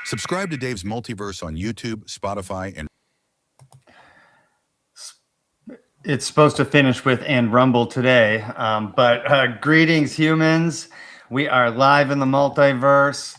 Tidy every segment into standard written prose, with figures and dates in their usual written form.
Subscribe to Dave's Multiverse on YouTube, Spotify, and it's supposed to finish with and rumble today. But greetings, humans. We are live in the multiverse.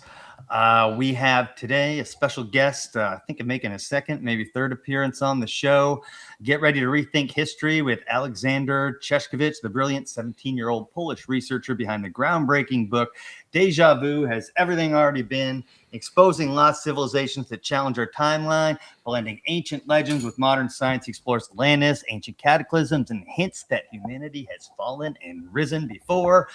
We have today a special guest, I think of making a second, maybe third appearance on the show. Get ready to rethink history with Aleksander Czeszkiewicz, the brilliant 17-year-old Polish researcher behind the groundbreaking book, Déjà Vu, Has Everything Already Been? Exposing lost civilizations that challenge our timeline, blending ancient legends with modern science. He explores Atlantis, ancient cataclysms, and hints that humanity has fallen and risen before,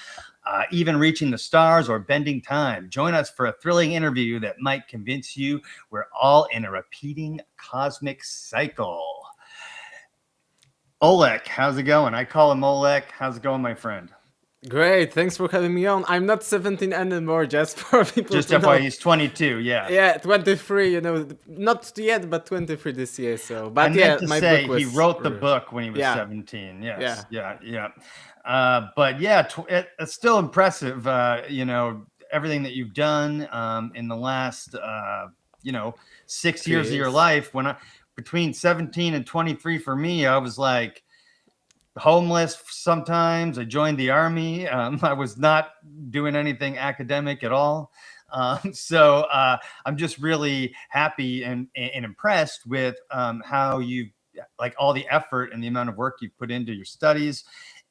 even reaching the stars or bending time. Join us for a thrilling interview that might convince you we're all in a repeating cosmic cycle. Olek, how's it going? I call him Olek. How's it going, my friend? Great, thanks for having me on. I'm not 17 anymore, just for people just to know. He's 22, yeah. Yeah, 23, you know, not yet, but 23 this year, so. But I yeah, meant to my say, book was... he wrote the book when he was 17, yes. But yeah, it's still impressive, you know, everything that you've done in the last, 6 years of your life. Between 17 and 23 for me, I was like, homeless sometimes. I joined the army. I was not doing anything academic at all. So I'm just really happy and impressed with how you like all the effort and the amount of work you've put into your studies.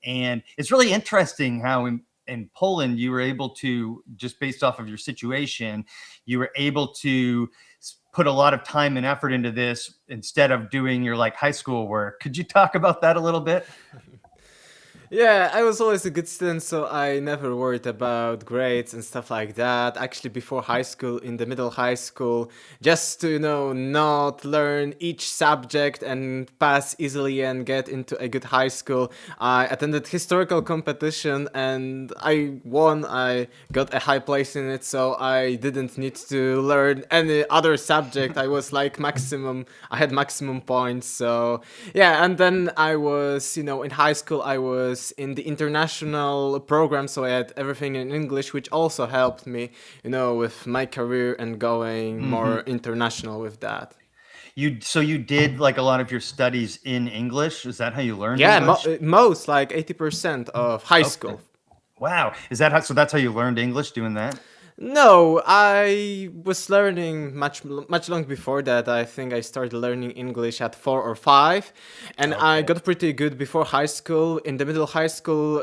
And it's really interesting how in Poland, you were able to, just based off of your situation, you were able to put a lot of time and effort into this instead of doing your like high school work. Could you talk about that a little bit? Yeah, I was always a good student, so I never worried about grades and stuff like that. Actually, before high school, in the middle high school, just to, not learn each subject and pass easily and get into a good high school, I attended historical competition and I won. I got a high place in it, so I didn't need to learn any other subject. I was like I had maximum points. So yeah, and then I was, in high school, I was in the international program, so I had everything in English, which also helped me, with my career and going more international with that. So you did like a lot of your studies in English? Is that how you learned English? Yeah, most, like 80% of high school. Wow. So that's how you learned English, doing that? No, I was learning much long before that. I think I started learning English at 4 or 5, and I got pretty good before high school. In the middle high school,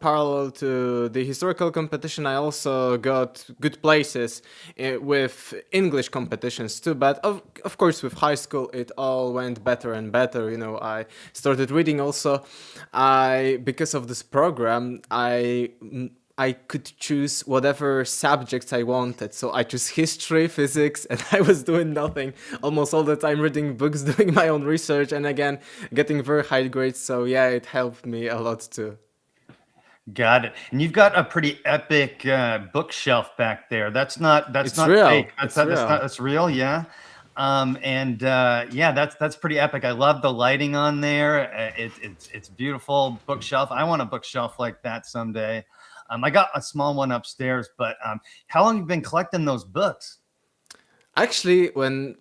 parallel to the historical competition, I also got good places with English competitions too. But of course, with high school, it all went better and better. I started reading also. Because of this program, I could choose whatever subjects I wanted. So I chose history, physics, and I was doing nothing almost all the time, reading books, doing my own research, and again, getting very high grades. So yeah, it helped me a lot too. Got it. And you've got a pretty epic bookshelf back there. That's not real. fake. That's real. Yeah. Yeah, that's pretty epic. I love the lighting on there. It's beautiful bookshelf. I want a bookshelf like that someday. I got a small one upstairs, but how long have you been collecting those books? Actually,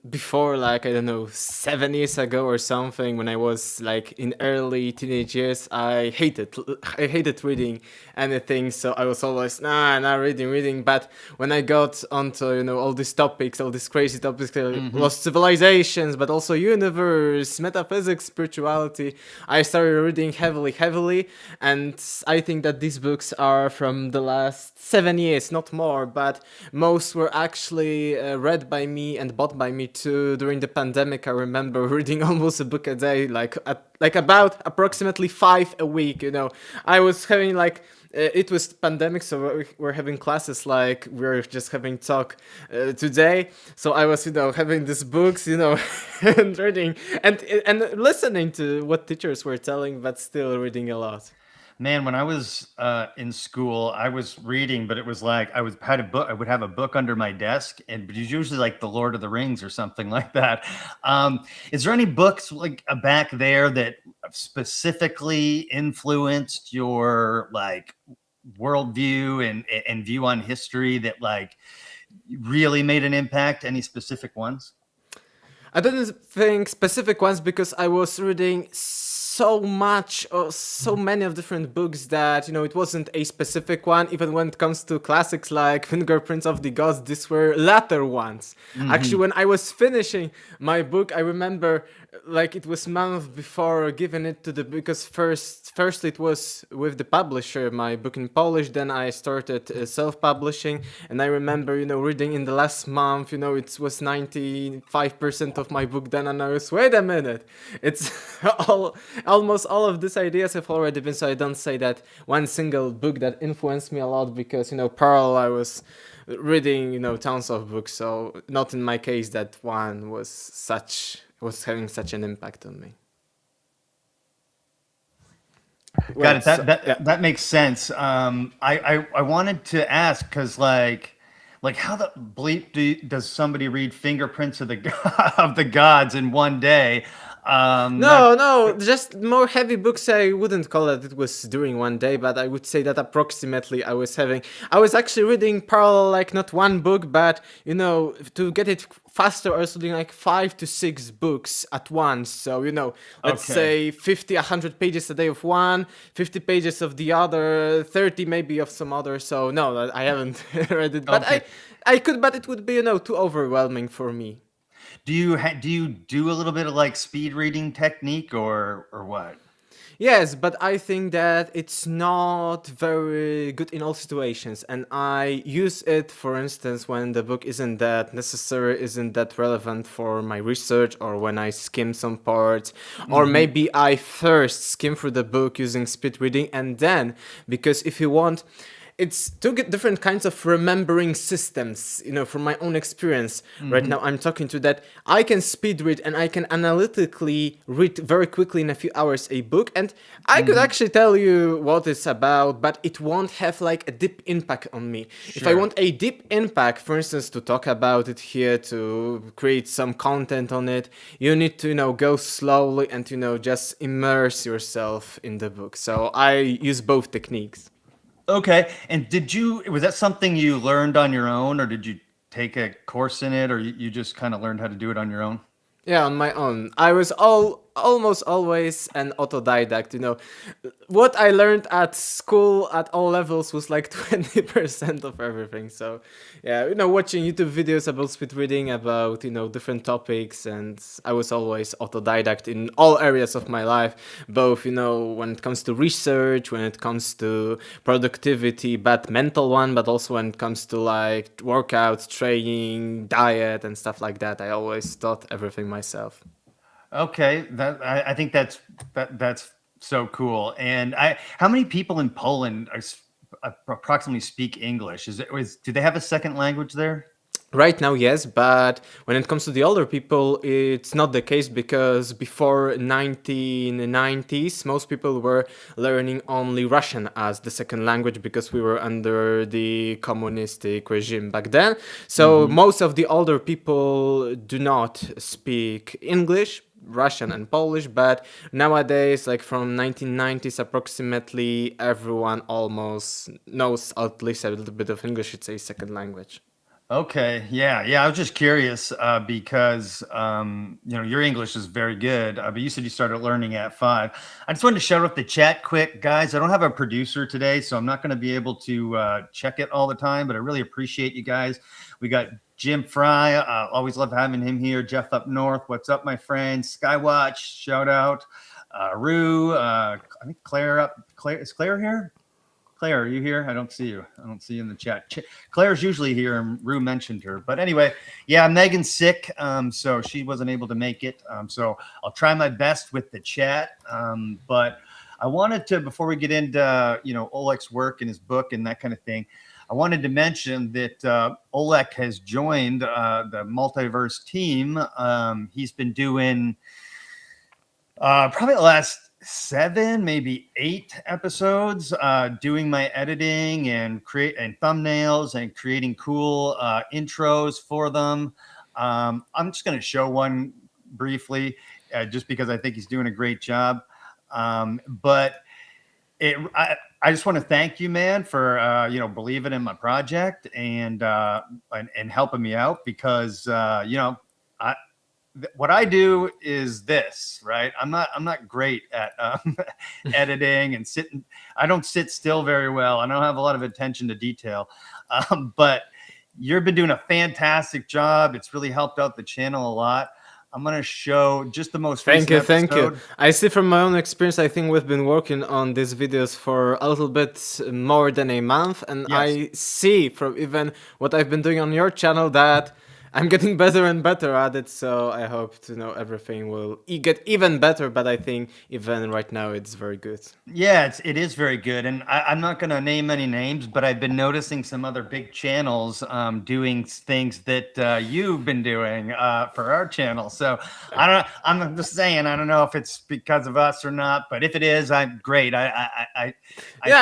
before, like, I don't know, 7 years ago or something, when I was like in early teenage years, I hated reading anything. So I was always not reading. But when I got onto all these topics, all these crazy topics, lost civilizations, but also universe, metaphysics, spirituality, I started reading heavily. And I think that these books are from the last 7 years, not more. But most were actually read by me and bought by me too. During the pandemic, I remember reading almost a book a day, like about approximately 5 a week. I was having it was pandemic, so we're having classes like we're just having talk today. So I was having these books, and reading and listening to what teachers were telling, but still reading a lot. Man, when I was in school, I was reading, but it was like I would have a book under my desk, and it was usually like The Lord of the Rings or something like that. Is there any books like back there that specifically influenced your like worldview and view on history that like really made an impact? Any specific ones? I didn't think specific ones because I was reading so much or so many of different books that it wasn't a specific one. Even when it comes to classics like Fingerprints of the Gods, these were latter ones. Actually, when I was finishing my book, I remember like it was month before giving it to because first it was with the publisher, my book in Polish, then I started self-publishing, and I remember reading in the last month, it was 95% of my book done, and I was, wait a minute, it's almost all of these ideas have already been, so I don't say that one single book that influenced me a lot, because parallel I was reading tons of books, so not in my case that one was having such an impact on me. Got it. That makes sense. I wanted to ask because like how the bleep does somebody read Fingerprints of the Gods in one day? No, just more heavy books. I wouldn't call it was during one day, but I would say that approximately I was actually reading parallel, like not one book, but to get it faster, I was reading like 5 to 6 books at once. So let's say 50, 100 pages a day of one, 50 pages of the other, 30 maybe of some other. So no, I haven't read it, but I could, but it would be too overwhelming for me. Do you do a little bit of like speed reading technique or what? Yes, but I think that it's not very good in all situations, and I use it, for instance, when the book isn't that necessary, isn't that relevant for my research, or when I skim some parts, or maybe I first skim through the book using speed reading, and then, because if you want, it's two different kinds of remembering systems, from my own experience. Right now, I'm talking to that. I can speed read and I can analytically read very quickly in a few hours a book. And I could actually tell you what it's about, but it won't have like a deep impact on me. Sure. If I want a deep impact, for instance, to talk about it here, to create some content on it, you need to, go slowly and, just immerse yourself in the book. So I use both techniques. Okay. And was that something you learned on your own, or did you take a course in it, or you just kind of learned how to do it on your own? Yeah, on my own. I was almost always an autodidact. What I learned at school at all levels was like 20% of everything. So yeah, watching YouTube videos about speed reading, about different topics, and I was always autodidact in all areas of my life, both when it comes to research, when it comes to productivity, but mental one, but also when it comes to like workouts, training, diet, and stuff like that. I always taught everything myself. Okay, I think that's so cool. And how many people in Poland approximately speak English? Do they have a second language there? Right now, yes, but when it comes to the older people, it's not the case, because before 1990s, most people were learning only Russian as the second language, because we were under the communistic regime back then. So most of the older people do not speak English, Russian and Polish, but nowadays, like from 1990s approximately, everyone almost knows at least a little bit of English. It's a second language. Okay, yeah. I was just curious because your English is very good, but you said you started learning at 5. I just wanted to shout out the chat quick, guys. I don't have a producer today, so I'm not going to be able to check it all the time, but I really appreciate you guys. We got Jim Fry, always love having him here. Jeff up north, what's up, my friend? Skywatch, shout out. Rue, I think Claire is Claire here? Claire, are you here? I don't see you. I don't see you in the chat. Claire's usually here, and Rue mentioned her. But anyway, yeah, Megan's sick, so she wasn't able to make it. So I'll try my best with the chat. But I wanted to, before we get into Oleg's work and his book and that kind of thing, I wanted to mention that Oleg has joined the Multiverse team. He's been doing probably the last 7, maybe 8 episodes, doing my editing and thumbnails and creating cool intros for them. I'm just going to show one briefly, just because I think he's doing a great job. But I just want to thank you, man, for believing in my project and helping me out, because what I do is this, right? I'm not great at editing and sitting. I don't sit still very well. I don't have a lot of attention to detail, but you've been doing a fantastic job. It's really helped out the channel a lot. I'm going to show just the most recent episode. Thank you. I see from my own experience, I think we've been working on these videos for a little bit more than a month. And yes, I see from even what I've been doing on your channel that I'm getting better and better at it, so I hope to know everything will get even better, but I think even right now it's very good. Yeah, it is very good, and I'm not going to name any names, but I've been noticing some other big channels doing things that you've been doing for our channel. So I'm just saying, I don't know if it's because of us or not, but if it is, I'm great. I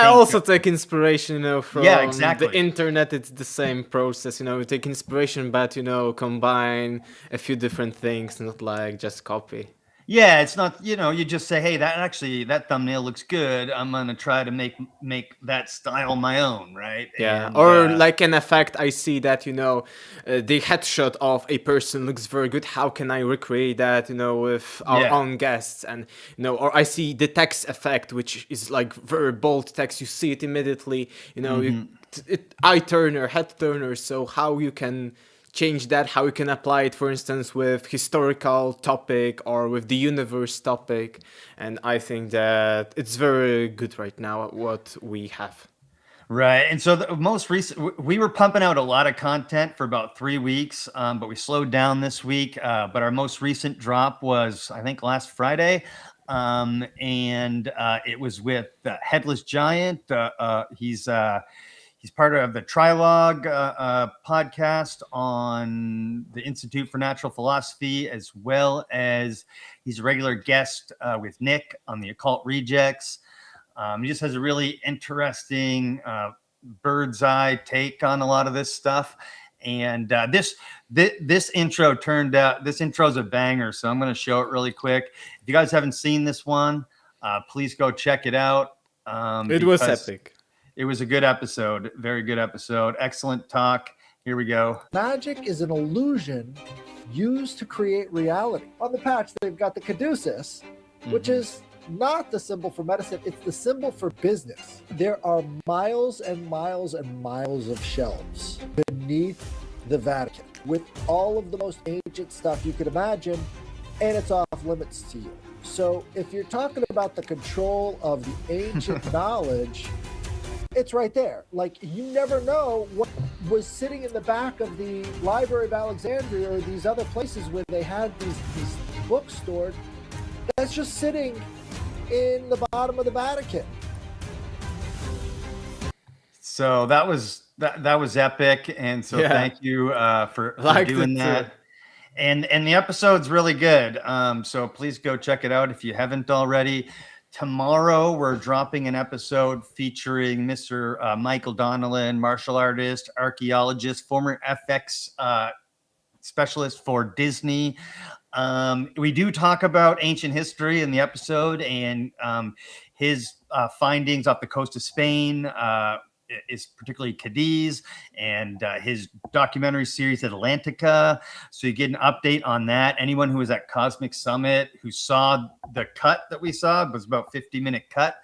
also take inspiration, from exactly. the internet. It's the same process, we take inspiration, but combine a few different things, not like just copy. Yeah, it's not, you just say, hey, that thumbnail looks good. I'm going to try to make that style my own, right? Yeah, or like an effect, I see that, the headshot of a person looks very good. How can I recreate that, with our own guests? And, or I see the text effect, which is like very bold text. You see it immediately, eye turner, head turner. So how you can change that, how you can apply it, for instance, with historical topic or with the universe topic. And I think that it's very good right now what we have. Right. And so the most recent, we were pumping out a lot of content for about 3 weeks, but we slowed down this week. But our most recent drop was, I think, last Friday. And it was with Headless Giant. He's part of the Trilogue podcast on the Institute for Natural Philosophy, as well as he's a regular guest with Nick on the Occult Rejects. He just has a really interesting bird's eye take on a lot of this stuff. And this intro turned out, this intro is a banger. So I'm going to show it really quick. If you guys haven't seen this one, please go check it out. It was epic. It was a good episode, very good episode, excellent talk. Here we go. Magic is an illusion used to create reality. On the patch, they've got the caduceus, which is not the symbol for medicine, it's the symbol for business. There are miles and miles and miles of shelves beneath the Vatican with all of the most ancient stuff you could imagine, and it's off limits to you. So if you're talking about the control of the ancient knowledge, it's right there. Like, you never know what was sitting in the back of the Library of Alexandria or these other places where they had these books stored. That's just sitting in the bottom of the Vatican. So that was epic, and so thank you for doing that. And the episode's really good. So please go check it out if you haven't already. Tomorrow we're dropping an episode featuring Mr. Michael Donnellan, martial artist, archaeologist, former FX specialist for Disney. We do talk about ancient history in the episode, and his findings off the coast of Spain is particularly Cadiz, and his documentary series Atlantica. So you get an update on that. Anyone who was at Cosmic Summit who saw the cut that we saw, it was about 50-minute cut.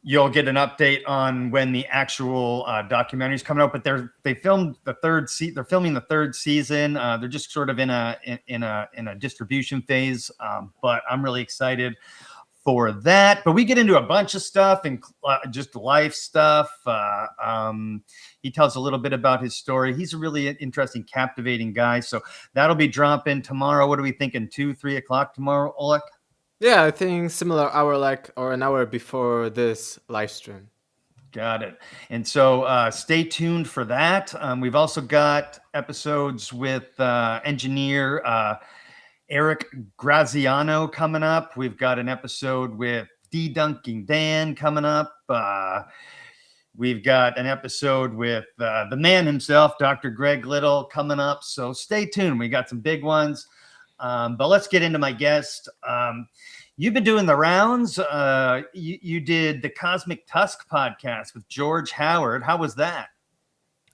You'll get an update on when the actual documentary is coming out. But they filmed the third season. They're filming the third season. They're just sort of in a distribution phase. But I'm really excited for that. But we get into a bunch of stuff and just life stuff. He tells a little bit about his story. He's a really interesting, captivating guy. So that'll be dropping tomorrow. What are we thinking? 2-3 o'clock tomorrow, Oleg? Yeah, I think similar hour, or an hour before this live stream. Got it. And so stay tuned for that. We've also got episodes with engineer Eric Graziano coming up. We've got an episode with Debunking Dan coming up. We've got an episode with the man himself, Dr. Greg Little, coming up. So stay tuned. We got some big ones. But let's get into my guest. You've been doing the rounds. You did the Cosmic Tusk podcast with George Howard. How was that?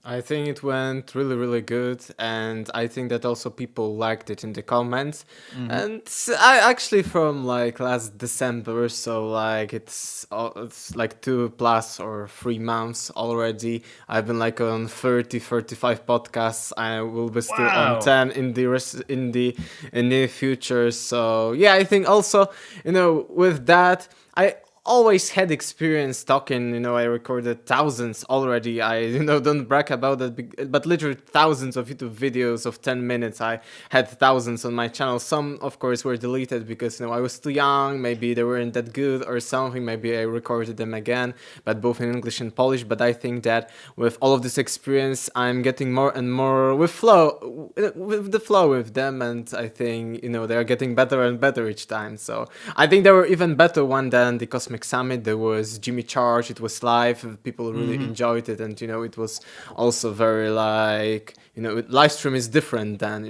I think it went really, really good, and I think that also people liked it in the comments. And I actually from like last December, so like it's like 2+ or 3 months already. I've been like on 30-35 podcasts. I will be still on 10 in the near future. So yeah, I think also, with that, I always had experience talking. I recorded thousands already. I don't brag about that, but literally thousands of YouTube videos of 10 minutes. I had thousands on my channel. Some of course were deleted because I was too young, maybe they weren't that good or something. Maybe I recorded them again, but both in English and Polish. But I think that with all of this experience, I'm getting more and more with the flow with them, and I think they are getting better and better each time. So I think they were even better one than the Cosmic Summit. There was Jimmy Charge. It was live. People really enjoyed it, and it was also very like live stream is different than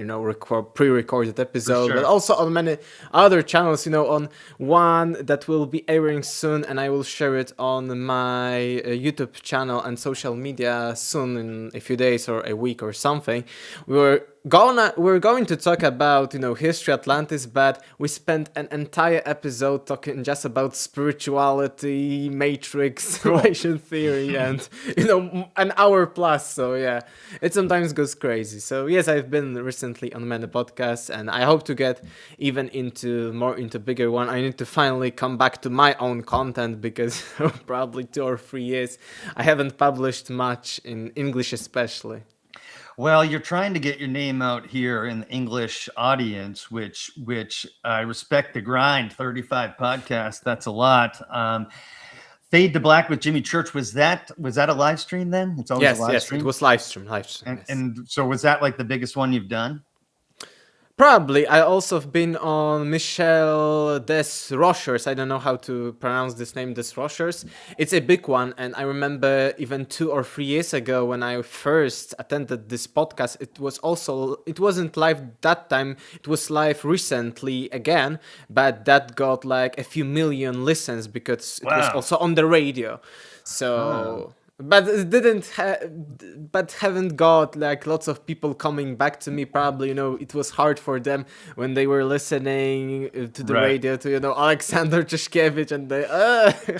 pre-recorded episode. Sure. But also on many other channels. On one that will be airing soon, and I will share it on my YouTube channel and social media soon in a few days or a week or something. We're going to talk about history, Atlantis, but we spent an entire episode talking just about spirituality, matrix, simulation theory, and an hour plus. So yeah, it sometimes goes crazy. So yes, I've been recently on many podcasts, and I hope to get even into bigger one. I need to finally come back to my own content because probably 2 or 3 years I haven't published much in English, especially. Well, you're trying to get your name out here in the English audience, which I respect the grind. 35 podcasts, that's a lot. Fade to Black with Jimmy Church, was that a live stream then? It's always a live stream? It was live stream. And so was that like the biggest one you've done? Probably. I also have been on Michel Desrochers. I don't know how to pronounce this name, Desrochers. It's a big one, and I remember even 2 or 3 years ago when I first attended this podcast, it wasn't live that time, it was live recently again, but that got like a few million listens because it was also on the radio. So But it but haven't got like lots of people coming back to me. Probably, it was hard for them when they were listening to the Right. radio to, Aleksander Czeszkiewicz, and they,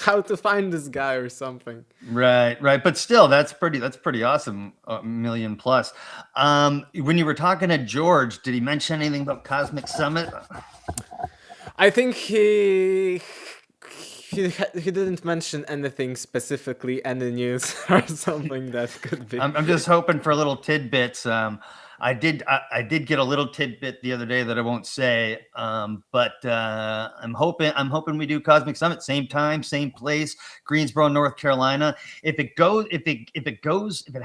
how to find this guy or something. Right. But still, that's pretty awesome. A million plus. When you were talking to George, did he mention anything about Cosmic Summit? I think he didn't mention anything specifically, any news or something that could be. I'm just hoping for little tidbits. I did get a little tidbit the other day that I won't say. But I'm hoping we do Cosmic Summit, same time, same place, Greensboro, North Carolina. If it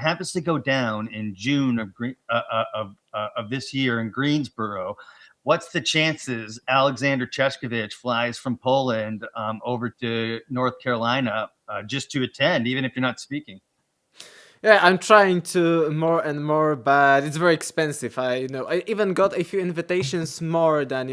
happens to go down in June of this year in Greensboro, what's the chances Aleksander Czeszkiewicz flies from Poland over to North Carolina just to attend, even if you're not speaking? Yeah, I'm trying to more and more, but it's very expensive. I even got a few invitations more than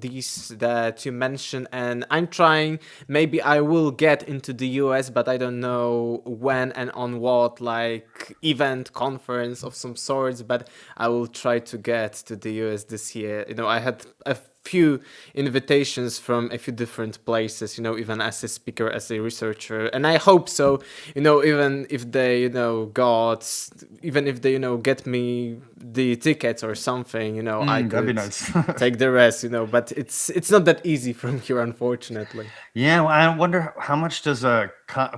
these that you mentioned, and I'm trying. Maybe I will get into the US, but I don't know when and on what, like event, conference of some sorts. But I will try to get to the US this year. I had a few invitations from a few different places, even as a speaker, as a researcher, and I hope so, even if they, get me the tickets or something, I That'd be could nice. take the rest, but it's not that easy from here, unfortunately. Yeah, well, I wonder how much does a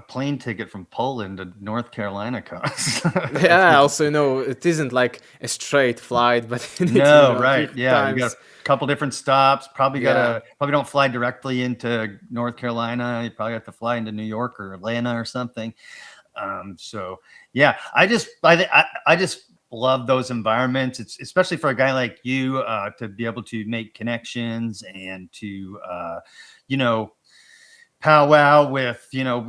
plane ticket from Poland to North Carolina cost? Yeah, also, it isn't like a straight flight, but you need No, to, right. a few Yeah, you times. got a couple different stops. Probably Yeah. don't fly directly into North Carolina. You probably have to fly into New York or Atlanta or something. So yeah, I just love those environments. It's especially for a guy like you to be able to make connections and to powwow with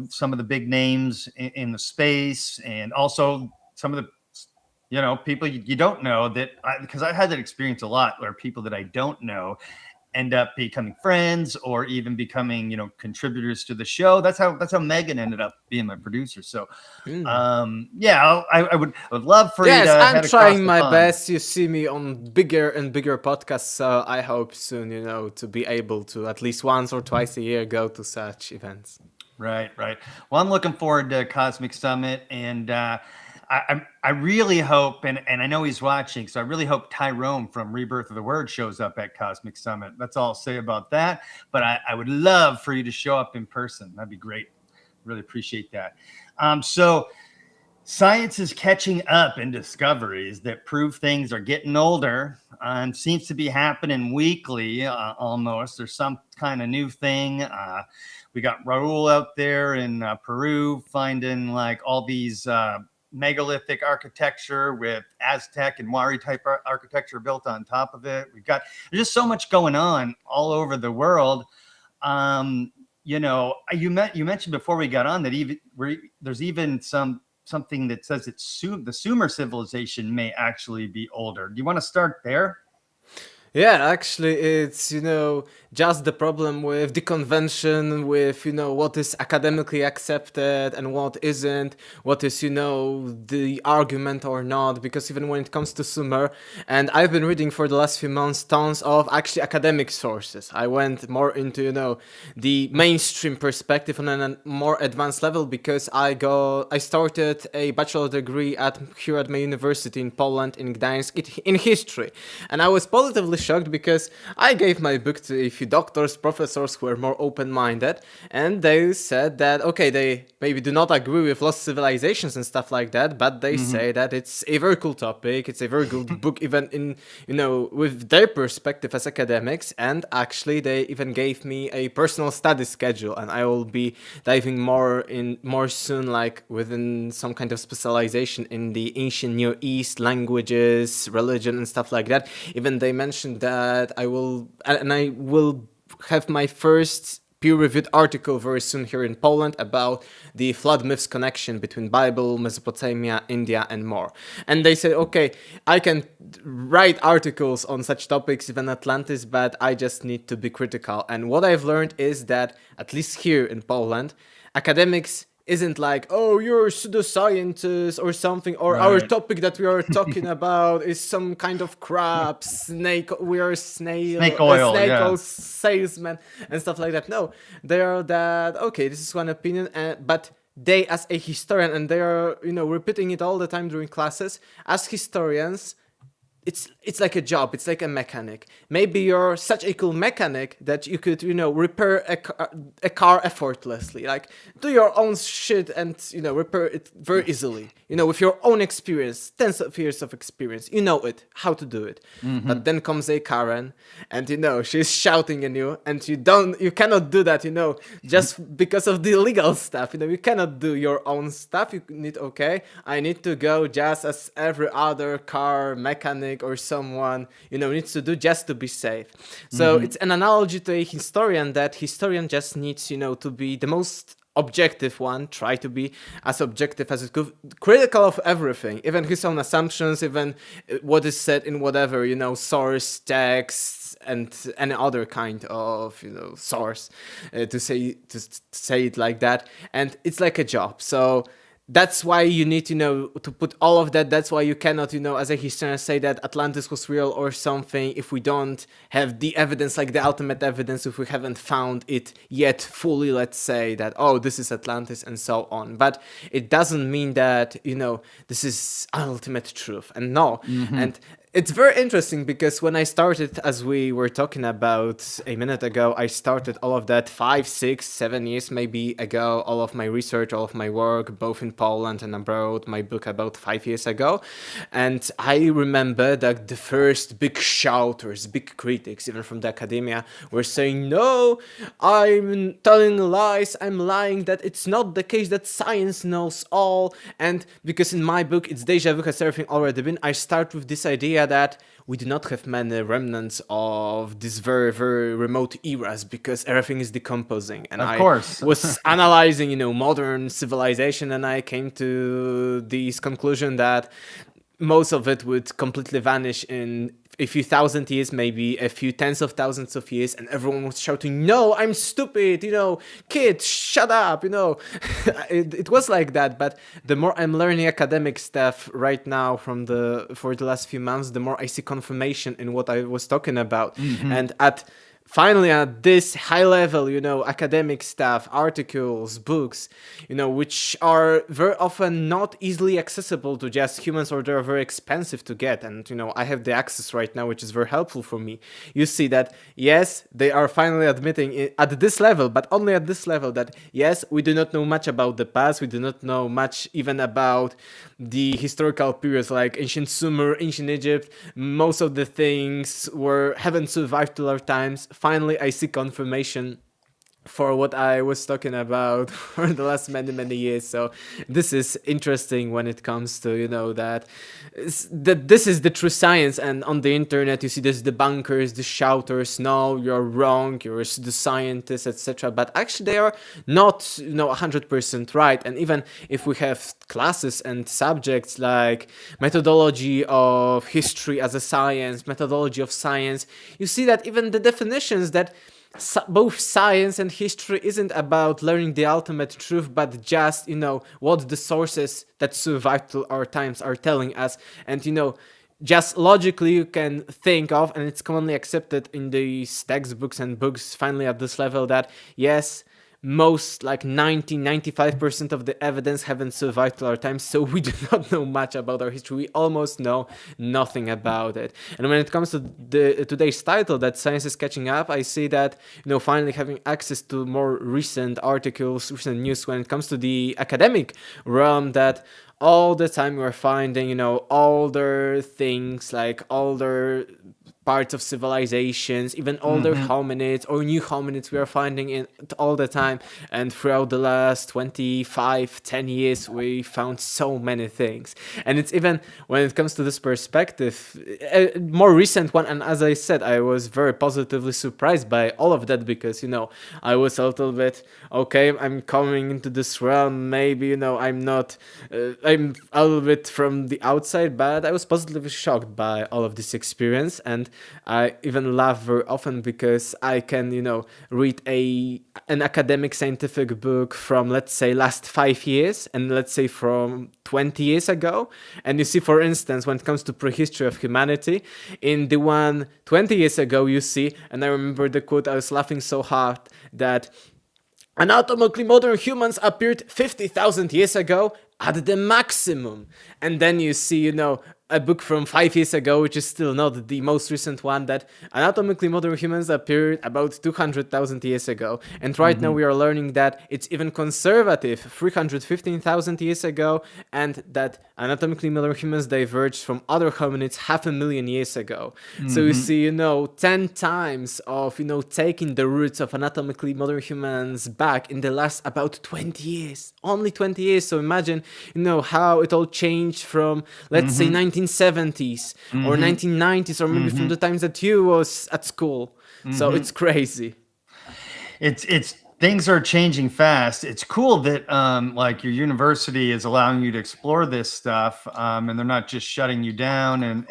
some of the big names in the space, and also some of the people you don't know, that because I had that experience a lot, where people that I don't know end up becoming friends or even becoming contributors to the show. That's how Megan ended up being my producer. So yeah, I would love for you Yes, to I'm head across trying the my pond. best. You see me on bigger and bigger podcasts, so I hope soon, to be able to at least once or twice a year go to such events. Right. Well, I'm looking forward to Cosmic Summit, and I really hope, and I know he's watching, so I really hope Tyrone from Rebirth of the Word shows up at Cosmic Summit. That's all I'll say about that. But I would love for you to show up in person. That'd be great. Really appreciate that. So science is catching up in discoveries that prove things are getting older, and seems to be happening weekly almost. There's some kind of new thing. We got Raul out there in Peru finding like all these megalithic architecture with Aztec and Mari type architecture built on top of it. There's just so much going on all over the world. You mentioned before we got on that there's even something that says that the Sumer civilization may actually be older. Do you want to start there? Yeah, actually, it's, just the problem with the convention, with, what is academically accepted and what isn't, what is, the argument or not, because even when it comes to Sumer, and I've been reading for the last few months tons of actually academic sources. I went more into, the mainstream perspective on a more advanced level, because I started a bachelor degree here at my university in Poland, in Gdańsk, in history, and I was positively shocked because I gave my book to a few doctors, professors who were more open-minded, and they said that, okay, they maybe do not agree with lost civilizations and stuff like that, but they say that it's a very cool topic, it's a very good book, even in, with their perspective as academics, and actually they even gave me a personal study schedule, and I will be diving more soon, like within some kind of specialization in the ancient Near East, languages, religion, and stuff like that. Even they mentioned that I will have my first peer-reviewed article very soon here in Poland about the flood myths connection between Bible, Mesopotamia, India, and more. And they said, okay, I can write articles on such topics, even Atlantis, but I just need to be critical. And what I've learned is that, at least here in Poland, academics isn't like, oh, you're a pseudoscientist or something, or our Right. topic that we are talking about is some kind of crap, we are Snake oil, snake yeah. oil salesman and stuff like that. No, they are that, okay, this is one opinion, but they, as a historian, and they are, repeating it all the time during classes, as historians, it's like a job, it's like a mechanic. Maybe you're such a cool mechanic that you could, repair a car effortlessly, like do your own shit and, repair it very easily, with your own experience, tens of years of experience, it, how to do it. But then comes a Karen and, she's shouting at you and you cannot do that, just because of the legal stuff, you cannot do your own stuff. You need, okay, I need to go just as every other car mechanic or someone needs to do just to be safe. So it's an analogy to a historian, that historian just needs to be the most objective one, try to be as objective as it could, critical of everything, even his own assumptions, even what is said in whatever source text and any other kind of source, to say it like that. And it's like a job. So that's why you need to put all of that. That's why you cannot as a historian say that Atlantis was real or something if we don't have the evidence, like the ultimate evidence, if we haven't found it yet fully, let's say that, oh, this is Atlantis and so on. But it doesn't mean that this is ultimate truth, and no. And it's very interesting because when I started, as we were talking about a minute ago, I started all of that 5, 6, 7 years maybe ago, all of my research, all of my work, both in Poland and abroad, my book about 5 years ago. And I remember that the first big shouters, big critics, even from the academia, were saying, no, I'm telling lies, I'm lying, that it's not the case that science knows all. And because in my book, it's Déjà Vu, has everything already been, I start with this idea that we do not have many remnants of these very, very remote eras because everything is decomposing. And Of course. I was analyzing, modern civilization, and I came to this conclusion that most of it would completely vanish in a few thousand years, maybe a few tens of thousands of years, and everyone was shouting, no, I'm stupid, kids, shut up, it was like that. But the more I'm learning academic stuff right now for the last few months, the more I see confirmation in what I was talking about. And finally, at this high level, academic stuff, articles, books, which are very often not easily accessible to just humans, or they're very expensive to get. And, I have the access right now, which is very helpful for me. You see that, yes, they are finally admitting at this level, but only at this level, that, yes, we do not know much about the past. We do not know much even about the historical periods like ancient Sumer, ancient Egypt. Most of the things haven't survived till our times. Finally, I see confirmation for what I was talking about for the last many, many years. So this is interesting when it comes to, that this is the true science. And on the internet, you see this debunkers, the shouters, no, you're wrong, you're the scientist, etc. But actually, they are not, 100% right. And even if we have classes and subjects like methodology of history as a science, methodology of science, you see that even the definitions that both science and history isn't about learning the ultimate truth, but just, what the sources that survived till our times are telling us. And, just logically you can think of, and it's commonly accepted in these textbooks and books finally at this level, that yes, most, like 90-95% of the evidence haven't survived till our time, so we do not know much about our history. We almost know nothing about it. And when it comes to today's title, that science is catching up, I see that, finally having access to more recent articles, recent news when it comes to the academic realm, that all the time we're finding, older things, like older parts of civilizations, even older hominids or new hominids we are finding in all the time. And throughout the last 10 years, we found so many things. And it's even, when it comes to this perspective, a more recent one. And as I said, I was very positively surprised by all of that because, I was a little bit, okay, I'm coming into this realm, maybe, I'm not, I'm a little bit from the outside, but I was positively shocked by all of this experience. And I even laugh very often because I can, read an academic scientific book from, let's say, last 5 years, and let's say from 20 years ago. And you see, for instance, when it comes to prehistory of humanity, in the one 20 years ago, you see, and I remember the quote, I was laughing so hard that anatomically modern humans appeared 50,000 years ago at the maximum. And then you see, a book from 5 years ago, which is still not the most recent one, that anatomically modern humans appeared about 200,000 years ago. And right now we are learning that it's even conservative, 315,000 years ago, and that anatomically modern humans diverged from other hominids 500,000 years ago. So you see, 10 times of, taking the roots of anatomically modern humans back in the last about 20 years, only 20 years. So imagine, how it all changed from, let's say, 1970s or 1990s, or maybe from the times that you was at school. So it's crazy. It's things are changing fast. It's cool that like your university is allowing you to explore this stuff, and they're not just shutting you down,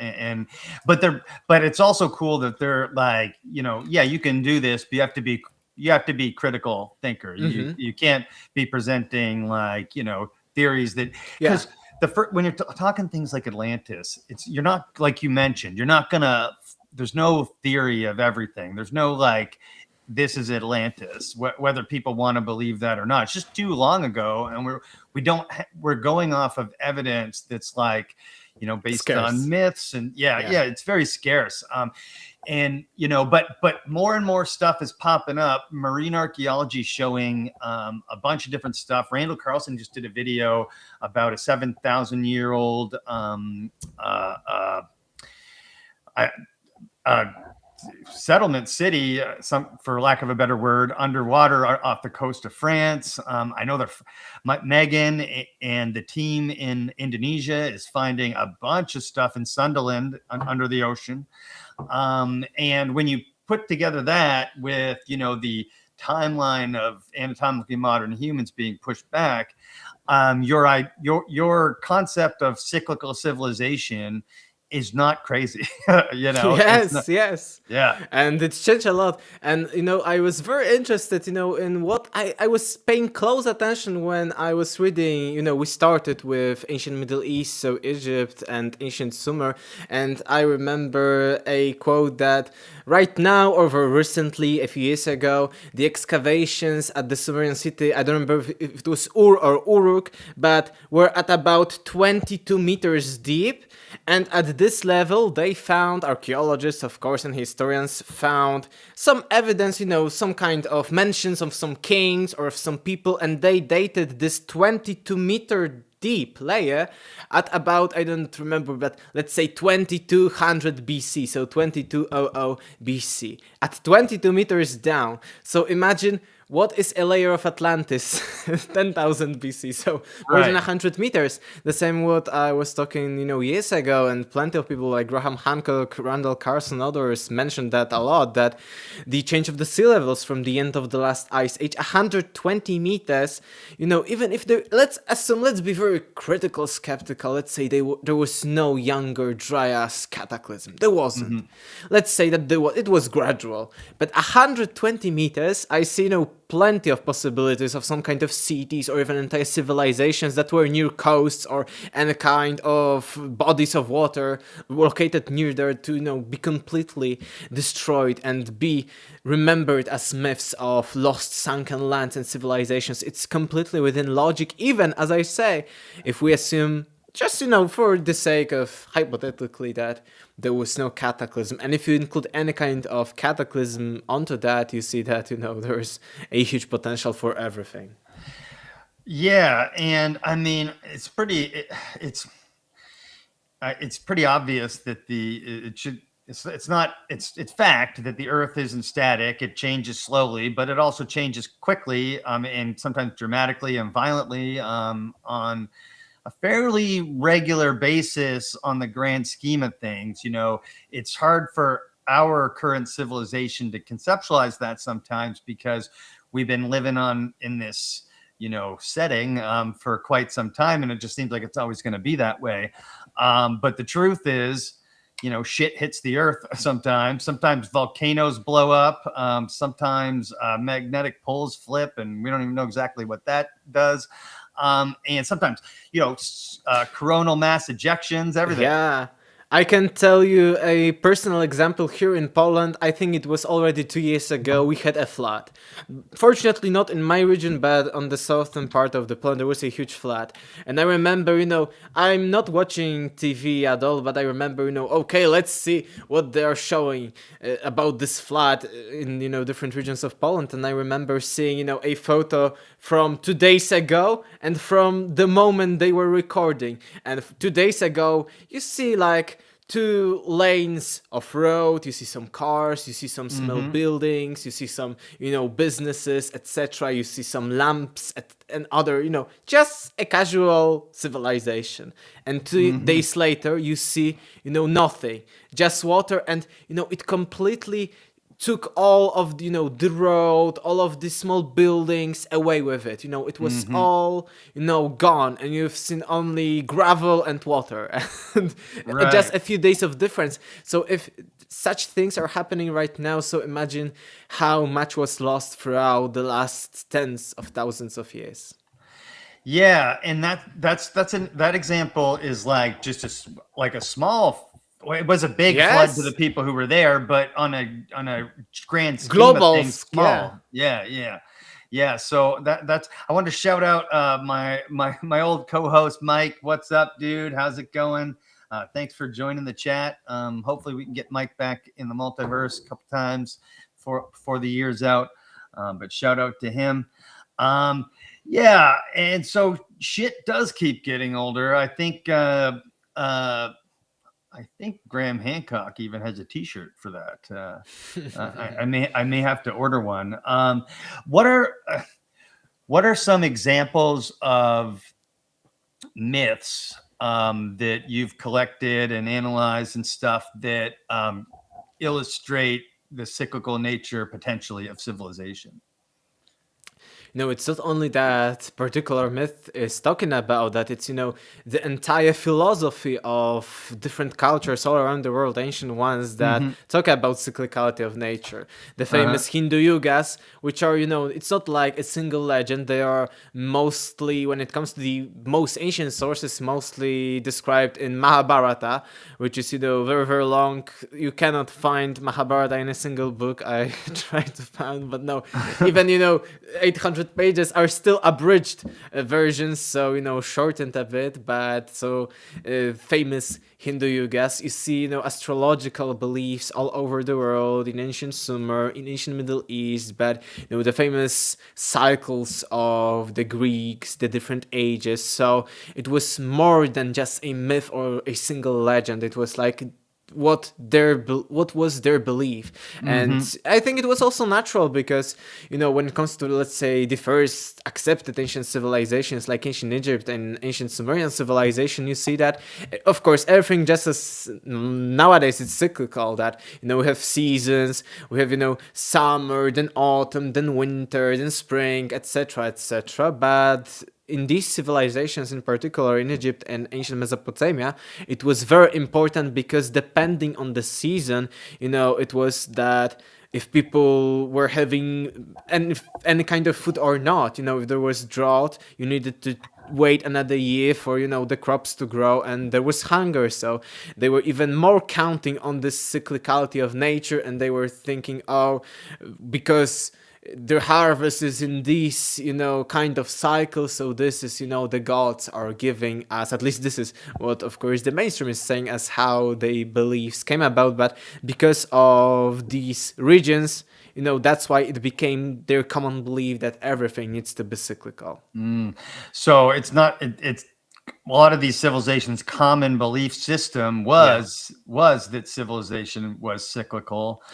but it's also cool that they're like, yeah, you can do this, but you have to be critical thinker. You can't be presenting like, theories that, because when you're talking things like Atlantis, you're not, like you mentioned, there's no theory of everything. There's no like, this is Atlantis, whether people want to believe that or not. It's just too long ago, and we're going off of evidence that's like, based scarce on myths, and it's very scarce. And but more and more stuff is popping up. Marine archaeology showing a bunch of different stuff. Randall Carlson just did a video about a 7,000-year-old settlement city, for lack of a better word, underwater off the coast of France. I know that Megan and the team in Indonesia is finding a bunch of stuff in Sunderland under the ocean. And when you put together that with, the timeline of anatomically modern humans being pushed back, your concept of cyclical civilization is not crazy. Yes. Yeah. And it's changed a lot. And, I was very interested, in what I was paying close attention when I was reading, we started with ancient Middle East, so Egypt and ancient Sumer. And I remember a quote that right now, or very recently, a few years ago, the excavations at the Sumerian city, I don't remember if it was Ur or Uruk, but were at about 22 meters deep. And at this level, they found, archaeologists, of course, and historians found some evidence, some kind of mentions of some kings or of some people, and they dated this 22-meter deep layer at about, I don't remember, but let's say 2200 BC, so 2200 BC, at 22 meters down. So imagine, what is a layer of Atlantis? 10,000 BC, so more than 100 meters. The same what I was talking, years ago, and plenty of people like Graham Hancock, Randall Carlson, others mentioned that a lot, that the change of the sea levels from the end of the last ice age, 120 meters, even if let's be very critical, skeptical, let's say there was no younger Dryas cataclysm. There wasn't. Let's say that it was gradual, but 120 meters, I see, plenty of possibilities of some kind of cities or even entire civilizations that were near coasts or any kind of bodies of water located near there to, be completely destroyed and be remembered as myths of lost sunken lands and civilizations. It's completely within logic, even, as I say, if we assume, just, for the sake of hypothetically, that there was no cataclysm. And if you include any kind of cataclysm onto that, you see that, there's a huge potential for everything. Yeah. And I mean, it's pretty obvious that it's fact that the earth isn't static. It changes slowly, but it also changes quickly, and sometimes dramatically and violently, on a fairly regular basis on the grand scheme of things. It's hard for our current civilization to conceptualize that sometimes, because we've been living in this, setting for quite some time, and it just seems like it's always going to be that way. But the truth is, shit hits the earth sometimes. Sometimes volcanoes blow up. Sometimes magnetic poles flip, and we don't even know exactly what that does. And sometimes, coronal mass ejections, everything. Yeah. I can tell you a personal example here in Poland. I think it was already 2 years ago. We had a flood. Fortunately, not in my region, but on the southern part of the Poland, there was a huge flood. And I remember, I'm not watching TV at all, but I remember, okay, let's see what they are showing about this flood in, different regions of Poland. And I remember seeing, a photo from 2 days ago and from the moment they were recording. And 2 days ago, you see like 2 lanes of road, you see some cars, you see some small buildings, you see some, businesses, etc. You see some lamps and other, just a casual civilization. And 2 days later, you see, nothing, just water. And, it completely took all of the road, all of the small buildings away with it. It was all gone, and you've seen only gravel and water, and just a few days of difference. So if such things are happening right now, so imagine how much was lost throughout the last tens of thousands of years. Yeah, and that example is like just a small. It was a big flood to the people who were there, but on a grand scheme global of things, small. Yeah. So that's. I wanted to shout out my old co-host Mike. What's up, dude? How's it going? Thanks for joining the chat. Hopefully we can get Mike back in the multiverse a couple times before the year's out. But shout out to him. Yeah, and so shit does keep getting older. I think Graham Hancock even has a T-shirt for that. I may have to order one. What are some examples of myths that you've collected and analyzed and stuff that illustrate the cyclical nature potentially of civilization? It's not only that particular myth is talking about that, it's, the entire philosophy of different cultures all around the world, ancient ones that talk about cyclicality of nature. The famous Hindu yugas, which are, it's not like a single legend. They are mostly, when it comes to the most ancient sources, mostly described in Mahabharata, which is, very, very long. You cannot find Mahabharata in a single book. I tried to find, but no, even, 800 pages are still abridged versions, so shortened a bit. But so famous Hindu yugas, you see astrological beliefs all over the world, in ancient Sumer, in ancient Middle East, but the famous cycles of the Greeks, the different ages. So it was more than just a myth or a single legend. It was like what was their belief. And I think it was also natural because when it comes to, let's say, the first accepted ancient civilizations like ancient Egypt and ancient Sumerian civilization, you see that of course everything, just as nowadays it's cyclical, that we have seasons, we have summer, then autumn, then winter, then spring, etc. But in these civilizations, in particular in Egypt and ancient Mesopotamia, it was very important because depending on the season, it was that if people were having any kind of food or not, if there was drought, you needed to wait another year for, the crops to grow, and there was hunger. So they were even more counting on this cyclicality of nature, and they were thinking, because their harvest is in this, kind of cycle. So this is, the gods are giving us, at least this is what, of course, the mainstream is saying as how the beliefs came about. But because of these regions, that's why it became their common belief that everything needs to be cyclical. So it's not, it's a lot of these civilizations' common belief system was that civilization was cyclical.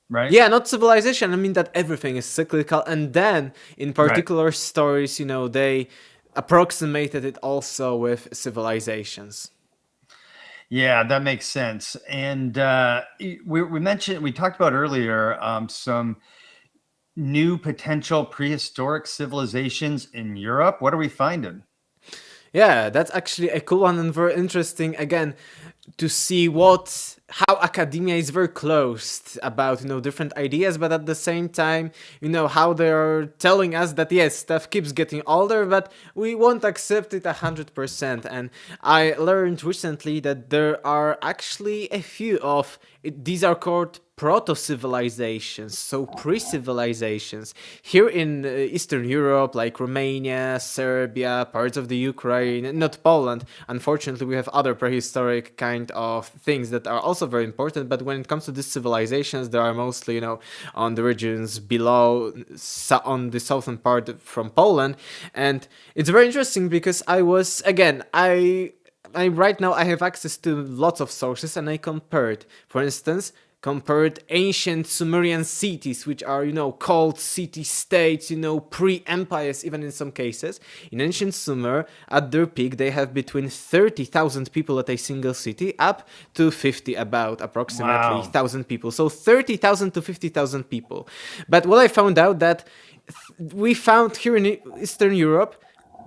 Right? Yeah, not civilization. I mean that everything is cyclical. And then in particular stories, they approximated it also with civilizations. Yeah, that makes sense. And we talked about earlier some new potential prehistoric civilizations in Europe. What are we finding? Yeah, that's actually a cool one and very interesting. Again, to see how academia is very closed about different ideas, but at the same time how they're telling us that yes, stuff keeps getting older, but we won't accept it 100%. And I learned recently that there are actually a few of these are called proto-civilizations, so pre-civilizations here in Eastern Europe, like Romania, Serbia, parts of the Ukraine, not Poland. Unfortunately, we have other prehistoric kind of things that are also very important, but when it comes to these civilizations, they are mostly, on the regions below, on the southern part from Poland. And it's very interesting because I right now I have access to lots of sources, and I compared, for instance, ancient Sumerian cities, which are, called city-states, pre-empires, even in some cases. In ancient Sumer, at their peak, they have between 30,000 people at a single city, up to approximately 1,000 people. So 30,000 to 50,000 people. But what I found out that we found here in Eastern Europe,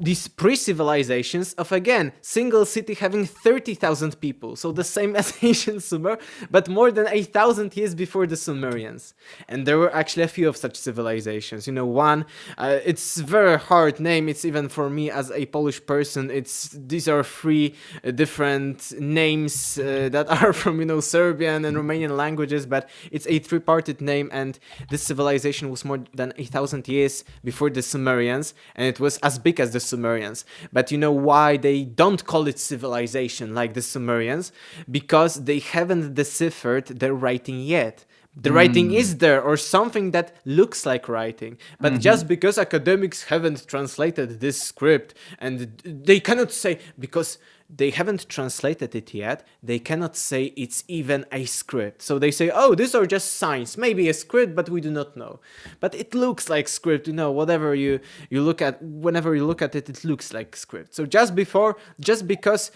these pre-civilizations of, again, single city having 30,000 people, so the same as ancient Sumer, but more than 1,000 years before the Sumerians. And there were actually a few of such civilizations. One, it's very hard name, it's even for me as a Polish person, these are three different names that are from, Serbian and Romanian languages, but it's a three-parted name, and this civilization was more than 1,000 years before the Sumerians, and it was as big as the Sumerians. But you know why they don't call it civilization like the Sumerians? Because they haven't deciphered their writing yet. The writing is there, or something that looks like writing. But just because academics haven't translated this script, and they cannot say, because they haven't translated it yet, they cannot say it's even a script. So they say, oh, these are just signs, maybe a script, but we do not know. But it looks like script, whatever you look at, whenever you look at it, it looks like script. So just because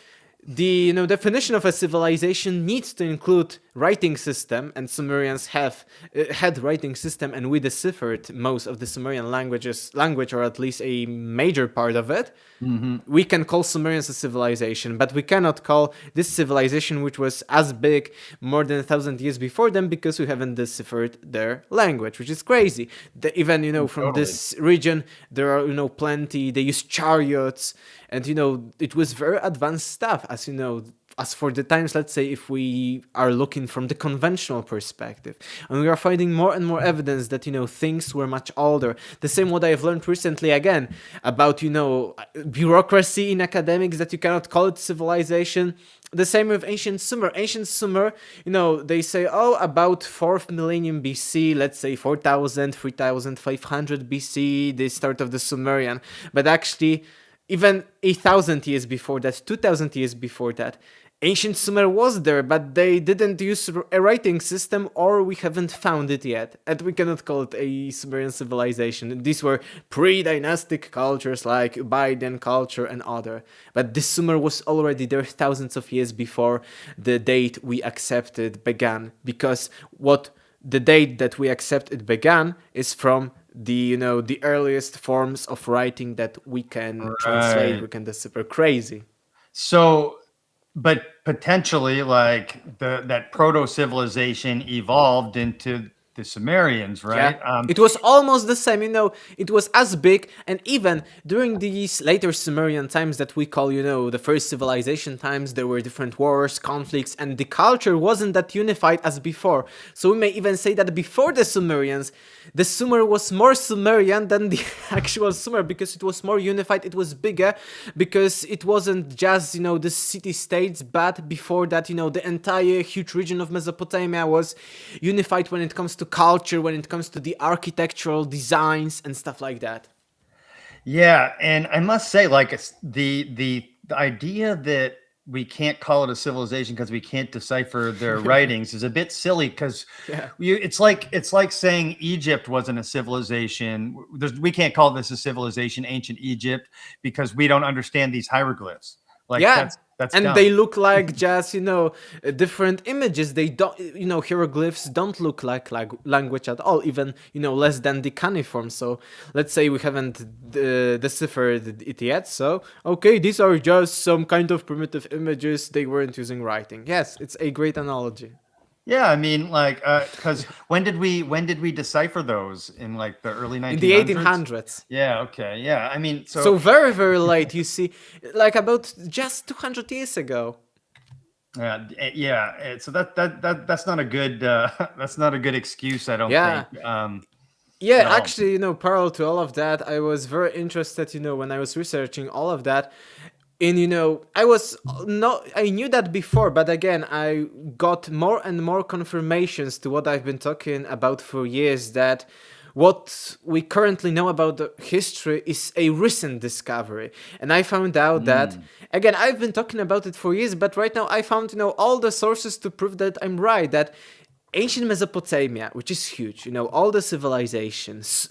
the definition of a civilization needs to include writing system, and Sumerians had writing system, and we deciphered most of the Sumerian language, or at least a major part of it. We can call Sumerians a civilization, but we cannot call this civilization, which was as big more than 1,000 years before them, because we haven't deciphered their language, which is crazy. Even from this region, there are plenty. They use chariots, and it was very advanced stuff, as for the times, let's say, if we are looking from the conventional perspective. And we are finding more and more evidence that, things were much older. The same what I have learned recently, again, about, bureaucracy in academics, that you cannot call it civilization. The same with ancient Sumer. Ancient Sumer, they say, about 4th millennium BC, let's say 4,000, 3,500 BC, the start of the Sumerian. But actually, even 1,000 years before that, 2,000 years before that, ancient Sumer was there, but they didn't use a writing system, or we haven't found it yet, and we cannot call it a Sumerian civilization. These were pre-dynastic cultures like Ubaidyan culture and other, but this Sumer was already there thousands of years before the date we accepted began, because the date that we accept it began is from the earliest forms of writing that we can translate, we can decipher. Crazy. So, but potentially, like that proto-civilization evolved into the Sumerians, right? Yeah. It was almost the same, it was as big, and even during these later Sumerian times that we call, the first civilization times, there were different wars, conflicts, and the culture wasn't that unified as before. So we may even say that before the Sumerians, the Sumer was more Sumerian than the actual Sumer, because it was more unified, it was bigger, because it wasn't just, the city-states, but before that, the entire huge region of Mesopotamia was unified when it comes to culture, when it comes to the architectural designs and stuff like that. Yeah, and I must say, like, the idea that we can't call it a civilization because we can't decipher their writings is a bit silly, because it's like saying Egypt wasn't a civilization. We can't call this a civilization, ancient Egypt, because we don't understand these hieroglyphs. Like Yeah. that's And dumb. they look like just, different images. They don't, hieroglyphs don't look like language at all, even, less than the cuneiform. So let's say we haven't deciphered it yet. So, okay, these are just some kind of primitive images. They weren't using writing. Yes, it's a great analogy. Yeah, I mean, like, because when did we decipher those in like the early 1900s? In the 1800s. Yeah. Okay. Yeah. I mean, So very, very late. You see, like about just 200 years ago. Yeah. So that's not a good that's not a good excuse, I don't Yeah. think. Yeah, No. actually, parallel to all of that, I was very interested, when I was researching all of that. And I knew that before, but again, I got more and more confirmations to what I've been talking about for years, that what we currently know about the history is a recent discovery. And I found out that, again, I've been talking about it for years, but right now I found, all the sources to prove that I'm right, that ancient Mesopotamia, which is huge, all the civilizations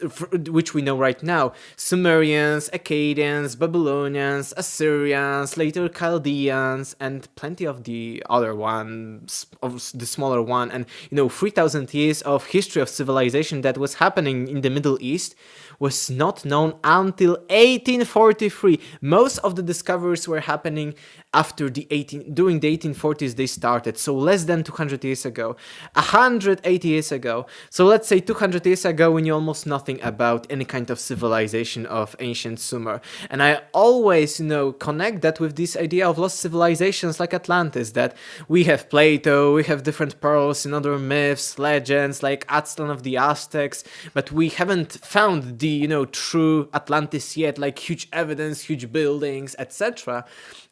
which we know right now, Sumerians, Akkadians, Babylonians, Assyrians, later Chaldeans, and plenty of the other ones, of the smaller one, and 3,000 years of history of civilization that was happening in the Middle East was not known until 1843. Most of the discoveries were happening during the 1840s they started, so less than 200 years ago, 180 years ago. So let's say 200 years ago we knew almost nothing about any kind of civilization of ancient Sumer. And I always, connect that with this idea of lost civilizations like Atlantis, that we have Plato, we have different pearls in other myths, legends like Aztlan of the Aztecs, but we haven't found the, true Atlantis yet, like huge evidence, huge buildings, etc.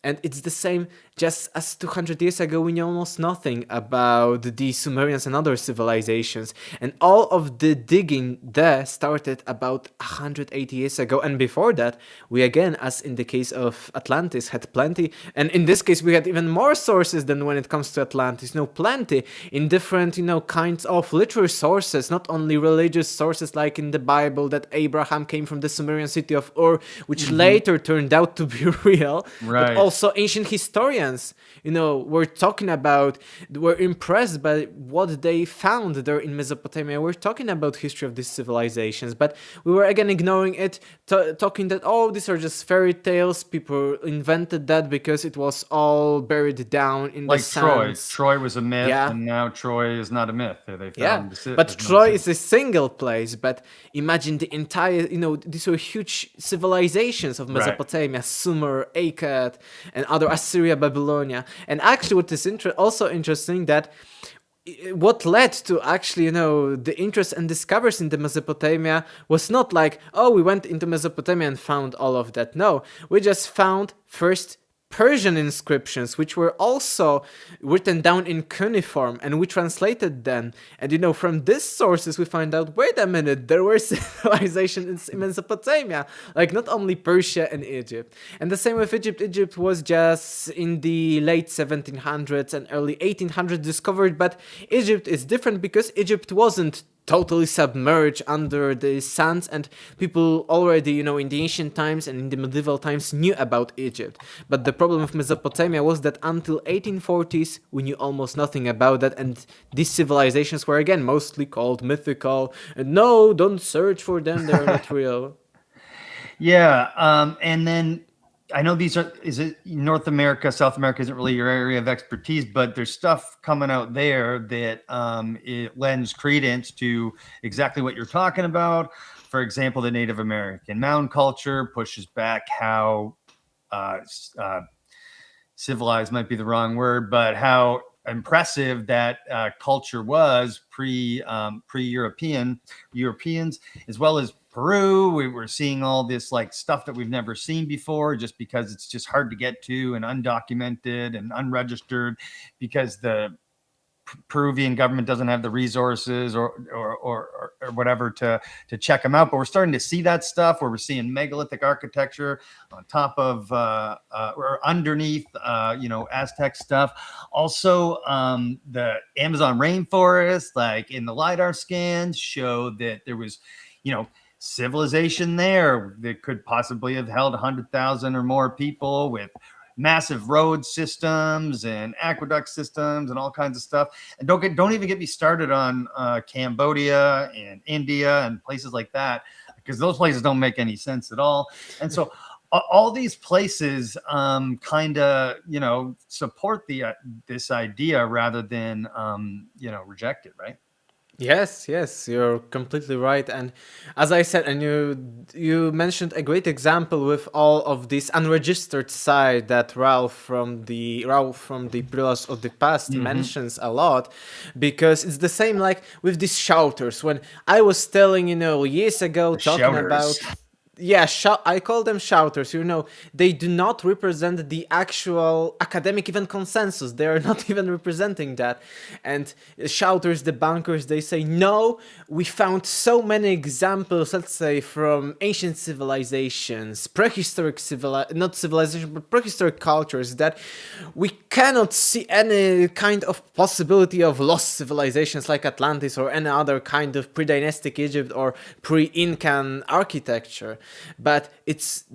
And it's the same, just as 200 years ago, we knew almost nothing about the Sumerians and other civilizations. And all of the digging there started about 180 years ago. And before that, we again, as in the case of Atlantis, had plenty. And in this case, we had even more sources than when it comes to Atlantis. Plenty in different, kinds of literary sources, not only religious sources like in the Bible that Abraham came from the Sumerian city of Ur, which later turned out to be real. Right. But also ancient historians, were impressed by what they found there in Mesopotamia. We're talking about history of these civilizations, but we were again ignoring it, talking that, oh, these are just fairy tales. People invented that because it was all buried down in like the sands. Troy was a myth, Yeah. and now Troy is not a myth. They found But Troy is a single place. But imagine the entire, these were huge civilizations of Mesopotamia, Sumer, Akkad, and other Assyria, Babylonia. And actually, what is also interesting, that what led to actually, the interest and discoveries in the Mesopotamia was not like, oh, we went into Mesopotamia and found all of that. No, we just found first Persian inscriptions, which were also written down in cuneiform, and we translated them. And from these sources we find out, wait a minute, there were civilizations in Mesopotamia, like not only Persia and Egypt. And the same with Egypt. Egypt was just in the late 1700s and early 1800s discovered, but Egypt is different because Egypt wasn't totally submerged under the sands, and people already, in the ancient times and in the medieval times knew about Egypt. But the problem of Mesopotamia was that until 1840s we knew almost nothing about that, and these civilizations were again mostly called mythical, and no, don't search for them, they're not real. Yeah, and then I know is it North America, South America isn't really your area of expertise, but there's stuff coming out there that it lends credence to exactly what you're talking about. For example, the Native American mound culture pushes back how civilized might be the wrong word, but how impressive that culture was Europeans, as well as Peru. We were seeing all this like stuff that we've never seen before, just because it's just hard to get to and undocumented and unregistered, because the Peruvian government doesn't have the resources or whatever to check them out. But we're starting to see that stuff where we're seeing megalithic architecture on top of or underneath Aztec stuff. Also, the Amazon rainforest, like in the LiDAR scans, show that there was civilization there that could possibly have held 100,000 or more people with massive road systems and aqueduct systems and all kinds of stuff. And don't even get me started on Cambodia and India and places like that, because those places don't make any sense at all. And so all these places kind of, support this idea rather than, reject it, right? Yes, you're completely right. And as I said, and you mentioned a great example with all of this unregistered side that Ralph from the Pillars of the Past mentions a lot, because it's the same like with these shouters. When I was telling, years ago, talking about I call them shouters. They do not represent the actual academic even consensus. They are not even representing that. And shouters, debunkers, they say, no, we found so many examples, let's say, from ancient civilizations, prehistoric prehistoric cultures, that we cannot see any kind of possibility of lost civilizations like Atlantis or any other kind of pre-dynastic Egypt or pre-Incan architecture. But it's,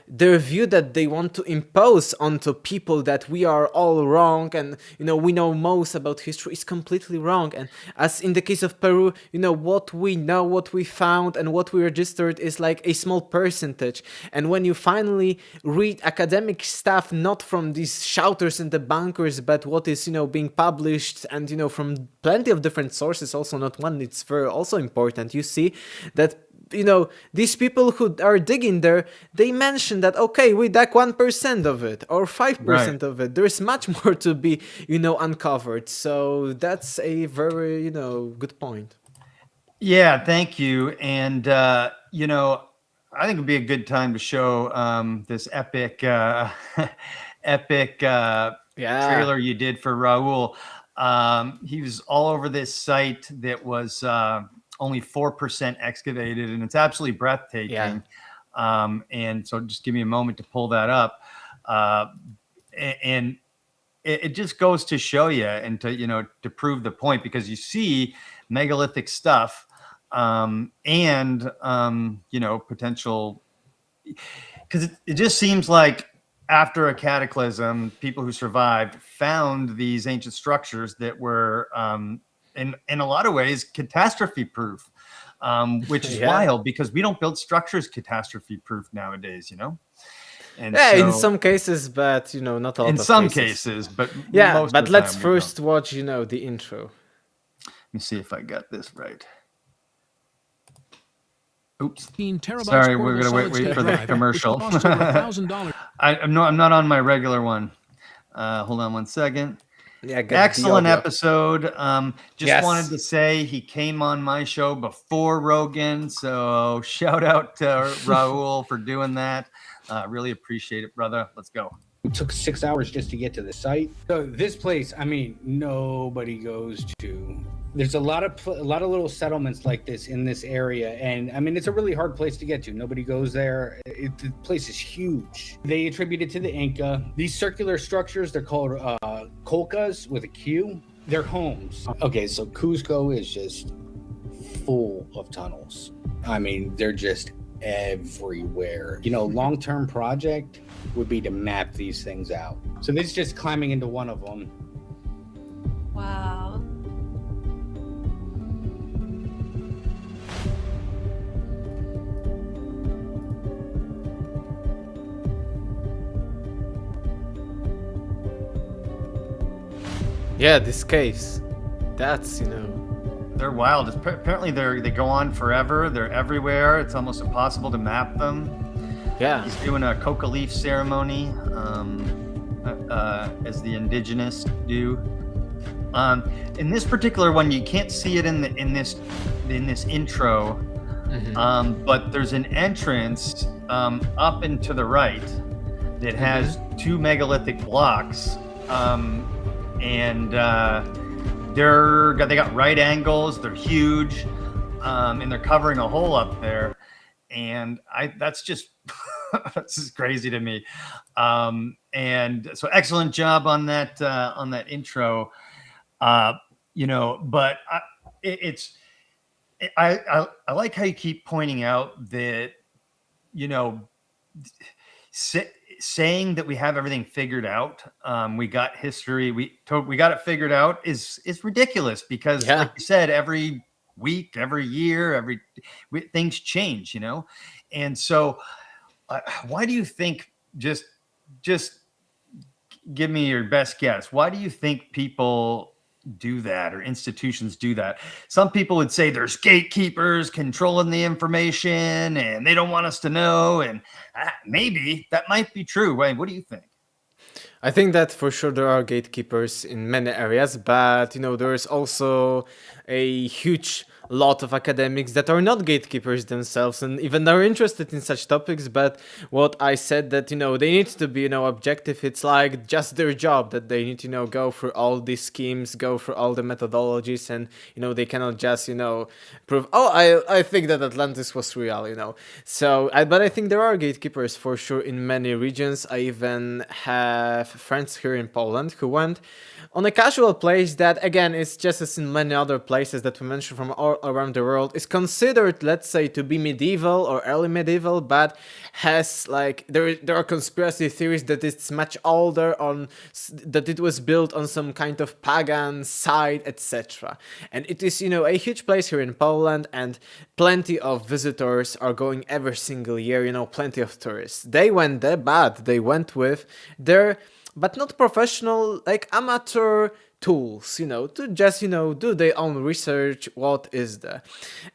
their view that they want to impose onto people that we are all wrong and, we know most about history is completely wrong. And as in the case of Peru, what we know, what we found and what we registered is like a small percentage. And when you finally read academic stuff, not from these shouters and debunkers, but what is, being published and, from plenty of different sources, also not one, it's very also important. You see that these people who are digging there, they mention that, okay, we dug 1% of it or 5% of it. There's much more to be, uncovered. So that's a very, good point. Yeah, thank you. And, I think it'd be a good time to show this epic, trailer you did for Raul. He was all over this site that was only 4% excavated, and it's absolutely breathtaking. And so just give me a moment to pull that up. And it just goes to show you and to, to prove the point, because you see megalithic stuff and, potential, because it just seems like after a cataclysm, people who survived found these ancient structures that were, in a lot of ways, catastrophe proof, which is wild, because we don't build structures catastrophe proof nowadays, And in some cases, but not a lot. In some cases, but most but let's first watch, the intro. Let me see if I got this right. Oops. Sorry, we're gonna wait for the commercial. I'm not on my regular one. Hold on one second. Yeah, excellent episode. Just wanted to say he came on my show before Rogan, so shout out to Raul for doing that. Really appreciate it, brother. Let's go. It took 6 hours just to get to the site. So this place, nobody goes to. There's a lot of little settlements like this in this area, and it's a really hard place to get to. Nobody goes there. The place is huge. They attribute it to the Inca. These circular structures, they're called colcas with a Q. They're homes. Okay, so Cusco is just full of tunnels. They're just everywhere. Long-term project would be to map these things out. So this is just climbing into one of them. Wow. Yeah, this caves. That's, They're wild. Apparently they go on forever. They're everywhere. It's almost impossible to map them. Yeah. He's doing a coca leaf ceremony, as the indigenous do. In this particular one, you can't see it in this intro, but there's an entrance up and to the right that has two megalithic blocks. And they got right angles. They're huge, and they're covering a hole up there. And that's just that's just crazy to me. And so excellent job on that intro. But I like how you keep pointing out that saying that we have everything figured out, we got history, we got it figured out is ridiculous, because like you said, every week, every year, things change, and so why do you think, just give me your best guess, why do you think people do that, or institutions do that? Some people would say there's gatekeepers controlling the information and they don't want us to know, and maybe that might be true. Wayne, what do you think? I think that for sure there are gatekeepers in many areas, but there is also a huge lot of academics that are not gatekeepers themselves, and even are interested in such topics. But what I said, that they need to be objective. It's like just their job, that they need to go through all these schemes, go through all the methodologies, and they cannot just prove, oh, I think that Atlantis was real. So but I think there are gatekeepers for sure in many regions. I even have friends here in Poland who went on a casual place that, again, is just as in many other places that we mentioned from all around the world, is considered, let's say, to be medieval or early medieval, but has there are conspiracy theories that it's much older, that it was built on some kind of pagan site, etc. And it is a huge place here in Poland, and plenty of visitors are going every single year. Plenty of tourists. They went there, but they went with their, but not professional, amateur tools, to just, do their own research, what is there.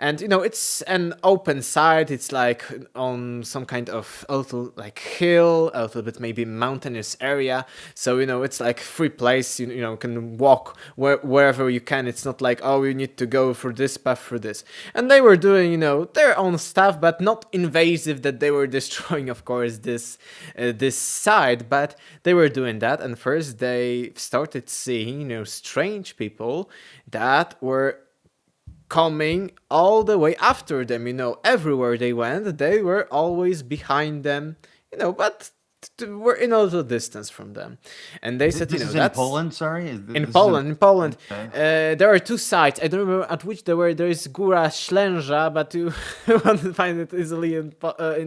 And, it's an open site, it's on some kind of a little hill, a little bit maybe mountainous area. So, it's free place, you can walk wherever you can. It's not oh, you need to go through this path, through this. And they were doing, their own stuff, but not invasive, that they were destroying, of course, this site, but they were doing that. And first they started seeing, strange people that were coming all the way after them. Everywhere they went, they were always behind them, but were in a little distance from them. And they said, this is that's in Poland, sorry? In Poland. Okay. There are two sites. I don't remember at which they were. There is Góra Ślęża, but you want to find it easily in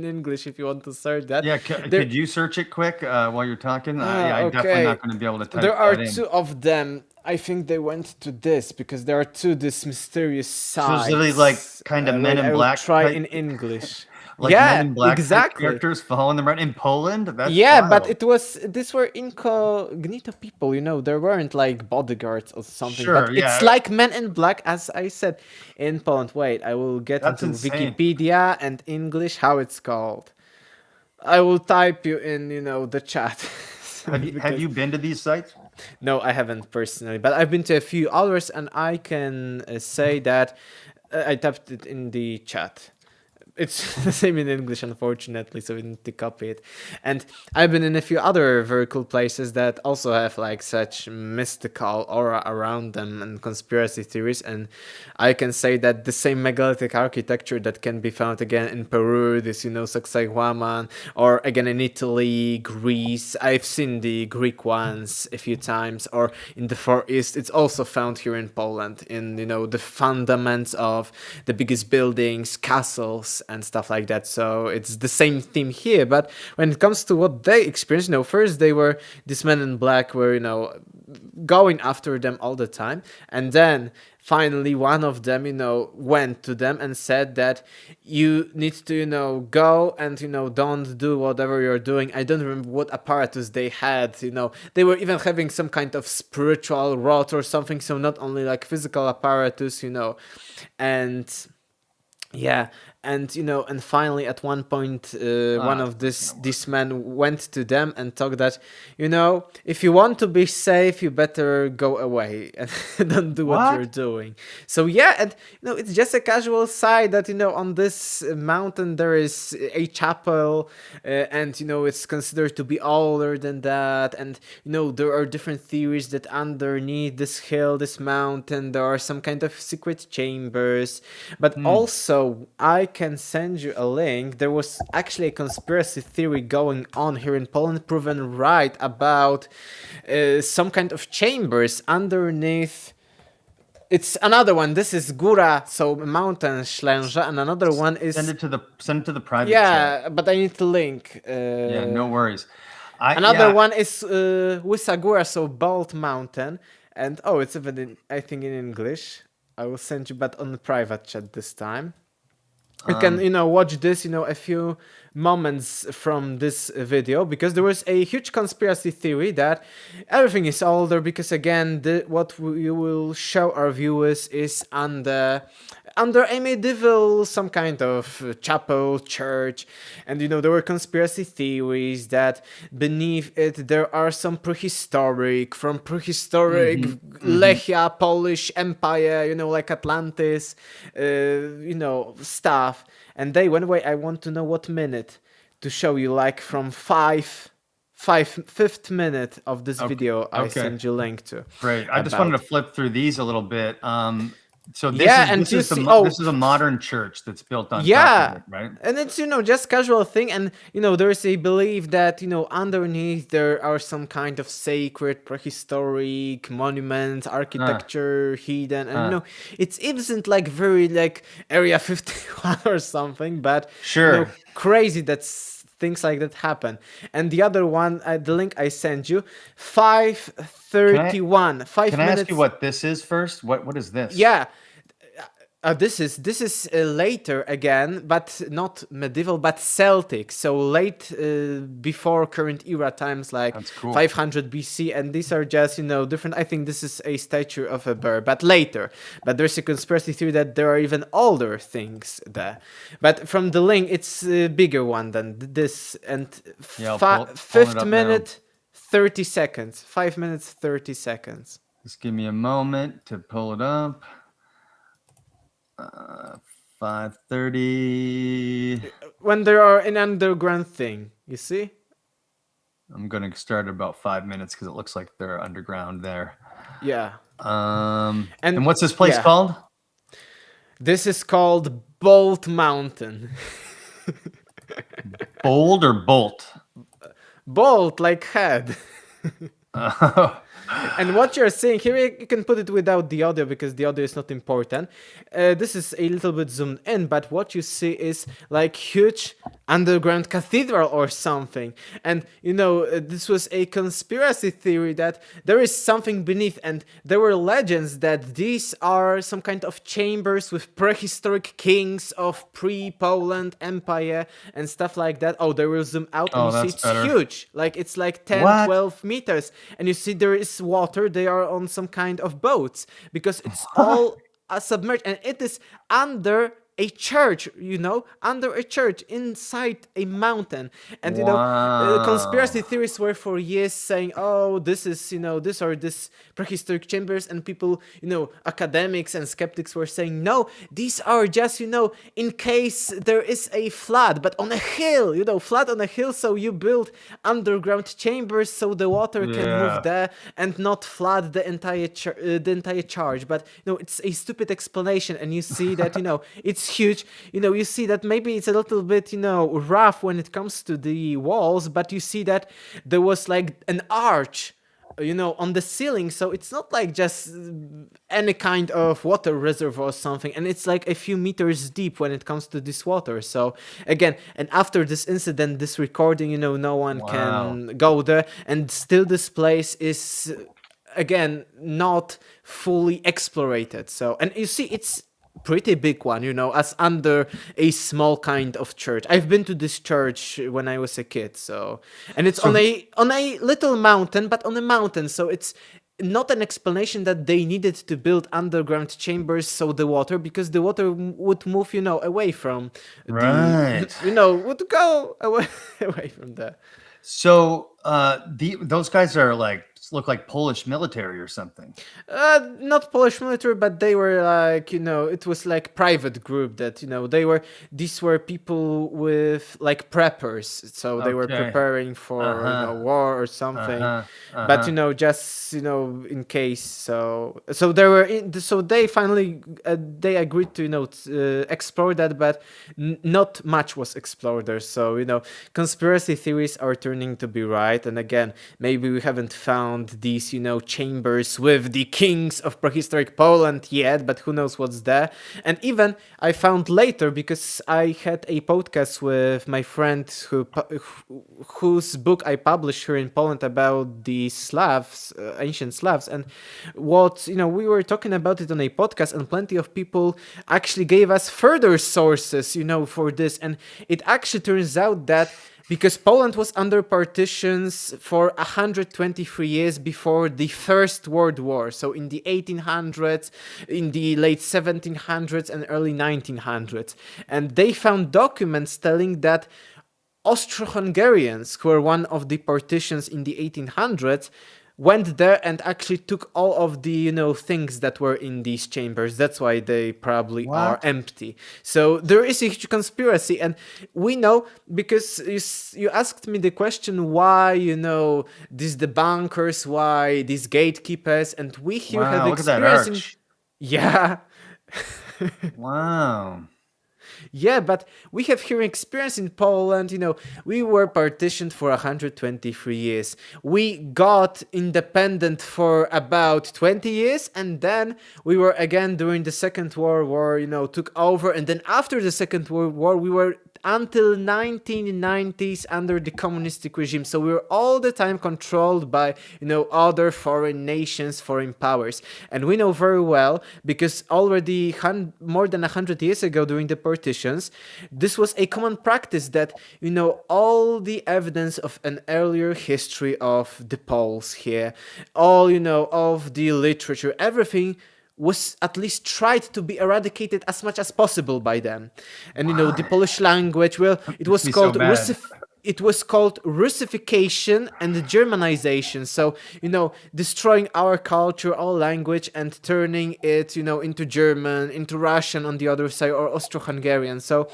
English if you want to search that. Yeah, could you search it quick while you're talking? I'm definitely not going to be able to type There are that in. two of them. I think they went to this because there are two this mysterious sites. So it's really kind of Men in Black. Try type, in English. Men in Black exactly. characters following them around in Poland. That's wild. But these were incognito people. There weren't bodyguards or something. Sure, but it's like Men in Black, as I said, in Poland. Wait, I will get into Wikipedia and English how it's called. I will type you in, the chat. Have you been to these sites? No, I haven't personally, but I've been to a few others, and I can say that I typed it in the chat. It's the same in English, unfortunately, so we need to copy it. And I've been in a few other very cool places that also have such mystical aura around them and conspiracy theories. And I can say that the same megalithic architecture that can be found again in Peru, this, Sacsayhuaman, or again in Italy, Greece. I've seen the Greek ones a few times, or in the Far East. It's also found here in Poland in, the fundaments of the biggest buildings, castles, and stuff like that. So it's the same theme here. But when it comes to what they experienced, first they were, these Men in Black were, going after them all the time. And then finally one of them, went to them and said that you need to, go and, don't do whatever you're doing. I don't remember what apparatus they had, they were even having some kind of spiritual rod or something. So not only physical apparatus, and yeah. And and finally at one point one of these men went to them and talked that if you want to be safe, you better go away and don't do what you're doing. So yeah, and it's just a casual side that on this mountain there is a chapel, and it's considered to be older than that, and there are different theories that underneath this hill, this mountain, there are some kind of secret chambers. But also I can send you a link. There was actually a conspiracy theory going on here in Poland, proven right, about some kind of chambers underneath. It's another one. This is Góra, so Mountain Ślęża, and another one is send it to the private yeah chat. But I need to link Yeah, no worries. Another one is Wisagura, so Bald Mountain. And it's even I think in English. I will send you, but on the private chat this time. You can, watch this, a few moments from this video, because there was a huge conspiracy theory that everything is older, because again, what we will show our viewers is under a medieval, some kind of chapel, church, and there were conspiracy theories that beneath it there are some prehistoric, Lechia, Polish Empire, like Atlantis, stuff. And they went away. I want to know what minute to show you, like from fifth minute of this video. I send you link to. Great. I just wanted to flip through these a little bit. So this is a modern church that's built on top of it, right? And it's just casual thing, and there is a belief that underneath there are some kind of sacred prehistoric monuments, architecture hidden, and it isn't like very like Area 51 or something, but crazy that's things like that happen. And the other one, the link I sent you, 5:31. 5 Can minutes. I ask you what this is first? What is this? Yeah. This is later again, but not medieval, but Celtic. So late before current era times, like 500 BC, and these are just different. I think this is a statue of a bear, but later. But there's a conspiracy theory that there are even older things there. But from the link, it's a bigger one than this. And 5th minute, 30 seconds. 5 minutes, 30 seconds. Just give me a moment to pull it up. 5:30. When there are an underground thing, you see? I'm going to start at about 5 minutes because it looks like they're underground there. Yeah. And what's this place called? This is called Bolt Mountain. Bold or bolt? Bolt, like head. And what you're seeing here, you can put it without the audio because the audio is not important. This is a little bit zoomed in, but what you see is like huge underground cathedral or something. And this was a conspiracy theory that there is something beneath, and there were legends that these are some kind of chambers with prehistoric kings of pre-Poland Empire and stuff like that. They will zoom out and you see it's huge. Like it's like 10, 12 meters. And you see there is water. They are on some kind of boats because it's all submerged, and it is under a church, under a church inside a mountain. And conspiracy theories were for years saying, this is these are this prehistoric chambers, and people, academics and skeptics were saying, no, these are just in case there is a flood, but on a hill, flood on a hill, so you build underground chambers so the water can move there and not flood the entire charge. But it's a stupid explanation, and you see that it's huge. You see that maybe it's a little bit rough when it comes to the walls, but you see that there was like an arch on the ceiling, so it's not like just any kind of water reservoir or something, and it's like a few meters deep when it comes to this water. So again, and after this incident, this recording, no one can go there, and still this place is again not fully explorated. So, and you see it's pretty big one, as under a small kind of church. I've been to this church when I was a kid, and it's on a little mountain, but on a mountain, so it's not an explanation that they needed to build underground chambers so the water, because the water would move, away from would go away from there. So those guys are look like Polish military or something. Not Polish military, but they were like, it was like private group that, these were people with like preppers. So they were preparing for war or something. But, just, in case. So they finally, they agreed to, explore that, but not much was explored there. So, conspiracy theories are turning to be right. And again, maybe we haven't found found these, chambers with the kings of prehistoric Poland yet, but who knows what's there. And even I found later, because I had a podcast with my friend whose book I published here in Poland about the Slavs, ancient Slavs, and what, we were talking about it on a podcast, and plenty of people actually gave us further sources, for this. And it actually turns out that because Poland was under partitions for 123 years before the First World War, so in the 1800s, in the late 1700s and early 1900s. And they found documents telling that Austro-Hungarians, who were one of the partitions in the 1800s, went there and actually took all of the things that were in these chambers. That's why they probably are empty. So there is a huge conspiracy, and we know, because you asked me the question why these debunkers, why these gatekeepers, and we here have look at that arch. Yeah. Wow. Yeah, but we have here experience in Poland. We were partitioned for 123 years. We got independent for about 20 years, and then we were again during the Second World War, took over. And then after the Second World War, we were until 1990s under the communistic regime. So we were all the time controlled by, other foreign nations, foreign powers. And we know very well, because already more than 100 years ago during the partitions, this was a common practice that, all the evidence of an earlier history of the Poles here, all, of the literature, everything was at least tried to be eradicated as much as possible by them. And the Polish language, well, it was called Russification and Germanization. So, destroying our culture, our language, and turning it, into German, into Russian on the other side, or Austro-Hungarian. So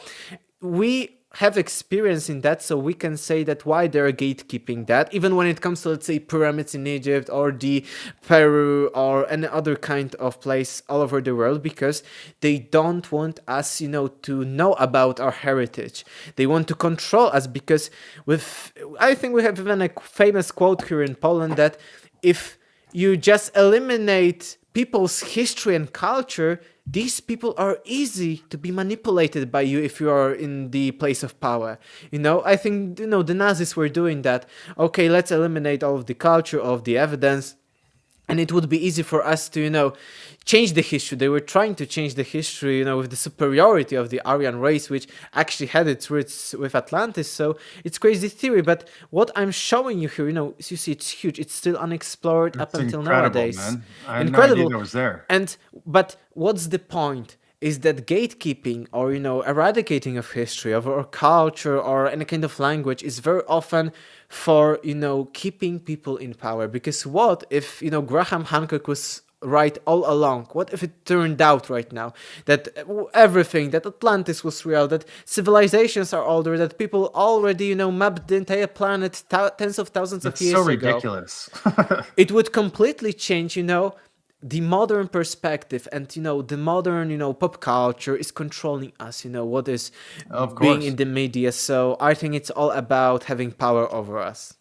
we have experience in that, so we can say that why they're gatekeeping that, even when it comes to, let's say, pyramids in Egypt or the Peru or any other kind of place all over the world, because they don't want us, to know about our heritage. They want to control us, because I think we have even a famous quote here in Poland that if you just eliminate people's history and culture, these people are easy to be manipulated by you if you are in the place of power. I think, the Nazis were doing that. Okay, let's eliminate all of the culture, of the evidence, and it would be easy for us to, change the history. They were trying to change the history, with the superiority of the Aryan race, which actually had its roots with Atlantis. So it's crazy theory. But what I'm showing you here, you see, it's huge. It's still unexplored up until nowadays. Man. I had incredible. No idea that was there. But what's the point? Is that gatekeeping or, eradicating of history, of our culture or any kind of language is very often for, keeping people in power. Because what if, Graham Hancock was right all along? What if it turned out right now that everything, that Atlantis was real, that civilizations are older, that people already, mapped the entire planet tens of thousands of years ago? That's so ridiculous. It would completely change, the modern perspective, and the modern pop culture is controlling us, what is being in the media. So I think it's all about having power over us.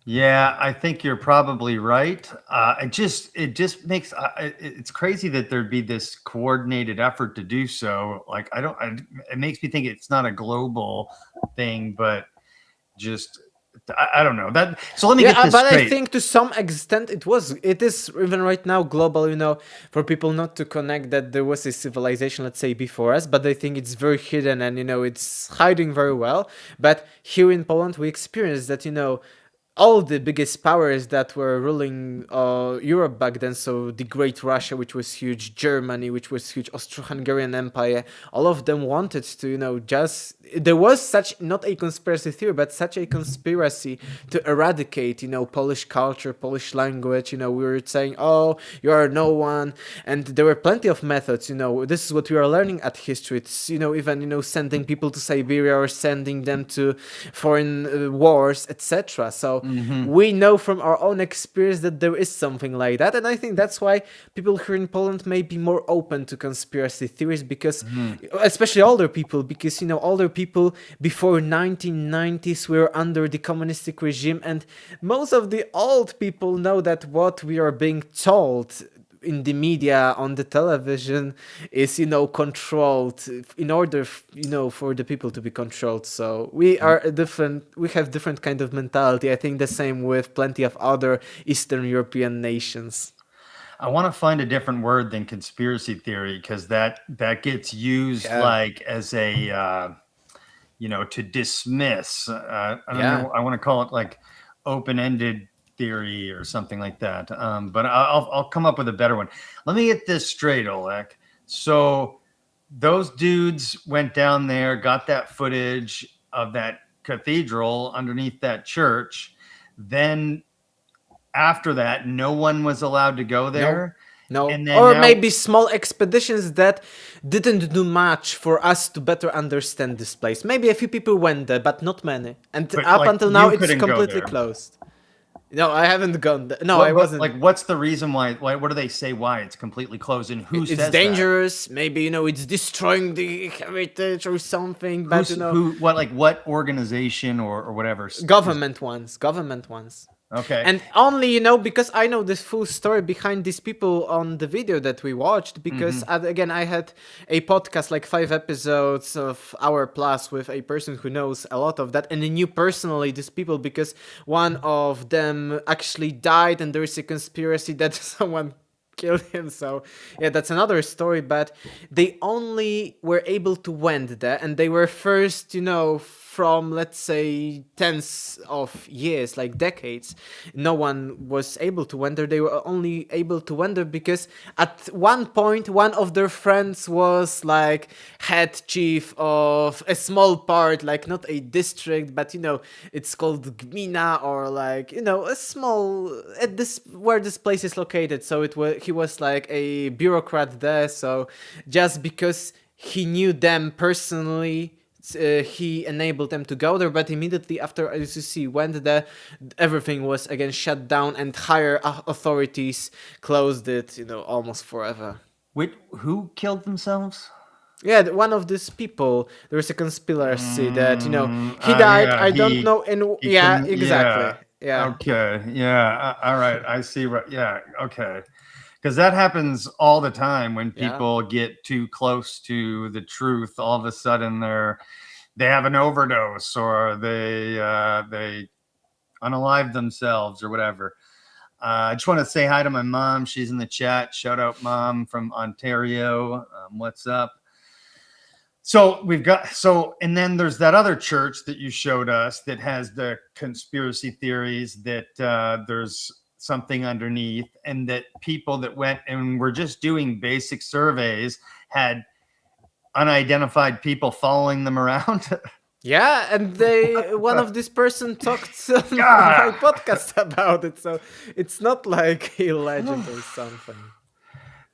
Yeah, I think you're probably right. It just makes it's crazy that there'd be this coordinated effort to do so. Like it makes me think it's not a global thing, but just I don't know that. So let me get this straight. I think to some extent it is even right now global, for people not to connect that there was a civilization, let's say, before us, but I think it's very hidden and, it's hiding very well. But here in Poland, we experience that, all the biggest powers that were ruling Europe back then, so the Great Russia, which was huge, Germany, which was huge, Austro-Hungarian Empire, all of them wanted to, there was such, not a conspiracy theory, but such a conspiracy to eradicate, Polish culture, Polish language. We were saying, oh, you are no one. And there were plenty of methods, this is what we are learning at history. It's, even, sending people to Siberia or sending them to foreign wars, etc. So we know from our own experience that there is something like that. And I think that's why people here in Poland may be more open to conspiracy theories, because especially older people, because, you know, older people before 1990s were under the communistic regime, and most of the old people know that what we are being told in the media, on the television, is, you know, controlled in order, you know, for the people to be controlled. So we are we have different kind of mentality. I think the same with plenty of other Eastern European nations. I want to find a different word than conspiracy theory, because that gets used like as a you know, to dismiss. I don't know. I want to call it like open-ended theory or something like that. But I'll come up with a better one. Let me get this straight, Olek. So those dudes went down there, got that footage of that cathedral underneath that church. Then after that, no one was allowed to go there. No. And then Or now, maybe small expeditions that didn't do much for us to better understand this place. Maybe a few people went there, but not many. And But, up like, until now, you it's couldn't go completely there. closed. No, I haven't gone there. No, what, I wasn't. Like, what's the reason why? What do they say why it's completely closed? And who It's says dangerous. Maybe, you know, it's destroying the heritage or something. that? But, you know, What organization or whatever? government ones. Okay. And only, you know, because I know this full story behind these people on the video that we watched, because again, I had a podcast, like 5 episodes of Hour Plus, with a person who knows a lot of that, and I knew personally these people because one of them actually died, and there is a conspiracy that someone killed him. So yeah, that's another story. But they only were able to went there, and they were first, you know, from, let's say, tens of years, like decades, no one was able to went there. They were only able to went there because at one point one of their friends was like head chief of a small part, like not a district, but, you know, it's called gmina, or like, you know, a small, at this where this place is located. So he was like a bureaucrat there. So just because he knew them personally, he enabled them to go there. But immediately after ICC went there, everything was again shut down, and higher authorities closed it, you know, almost forever. Wait, who killed themselves? Yeah, one of these people, there's a conspiracy that, you know, he died. Yeah, I don't know. Yeah, exactly. Yeah. Okay. Yeah. All right. I see. Right. Yeah. Okay. Because that happens all the time when people get too close to the truth. All of a sudden, they have an overdose, or they unalive themselves, or whatever. I just want to say hi to my mom. She's in the chat. Shout out, Mom, from Ontario. What's up? So and then there's that other church that you showed us that has the conspiracy theories that there's something underneath, and that people that went and were just doing basic surveys had unidentified people following them around. Yeah, and one of this person talked on my podcast about it, so it's not like a legend or something.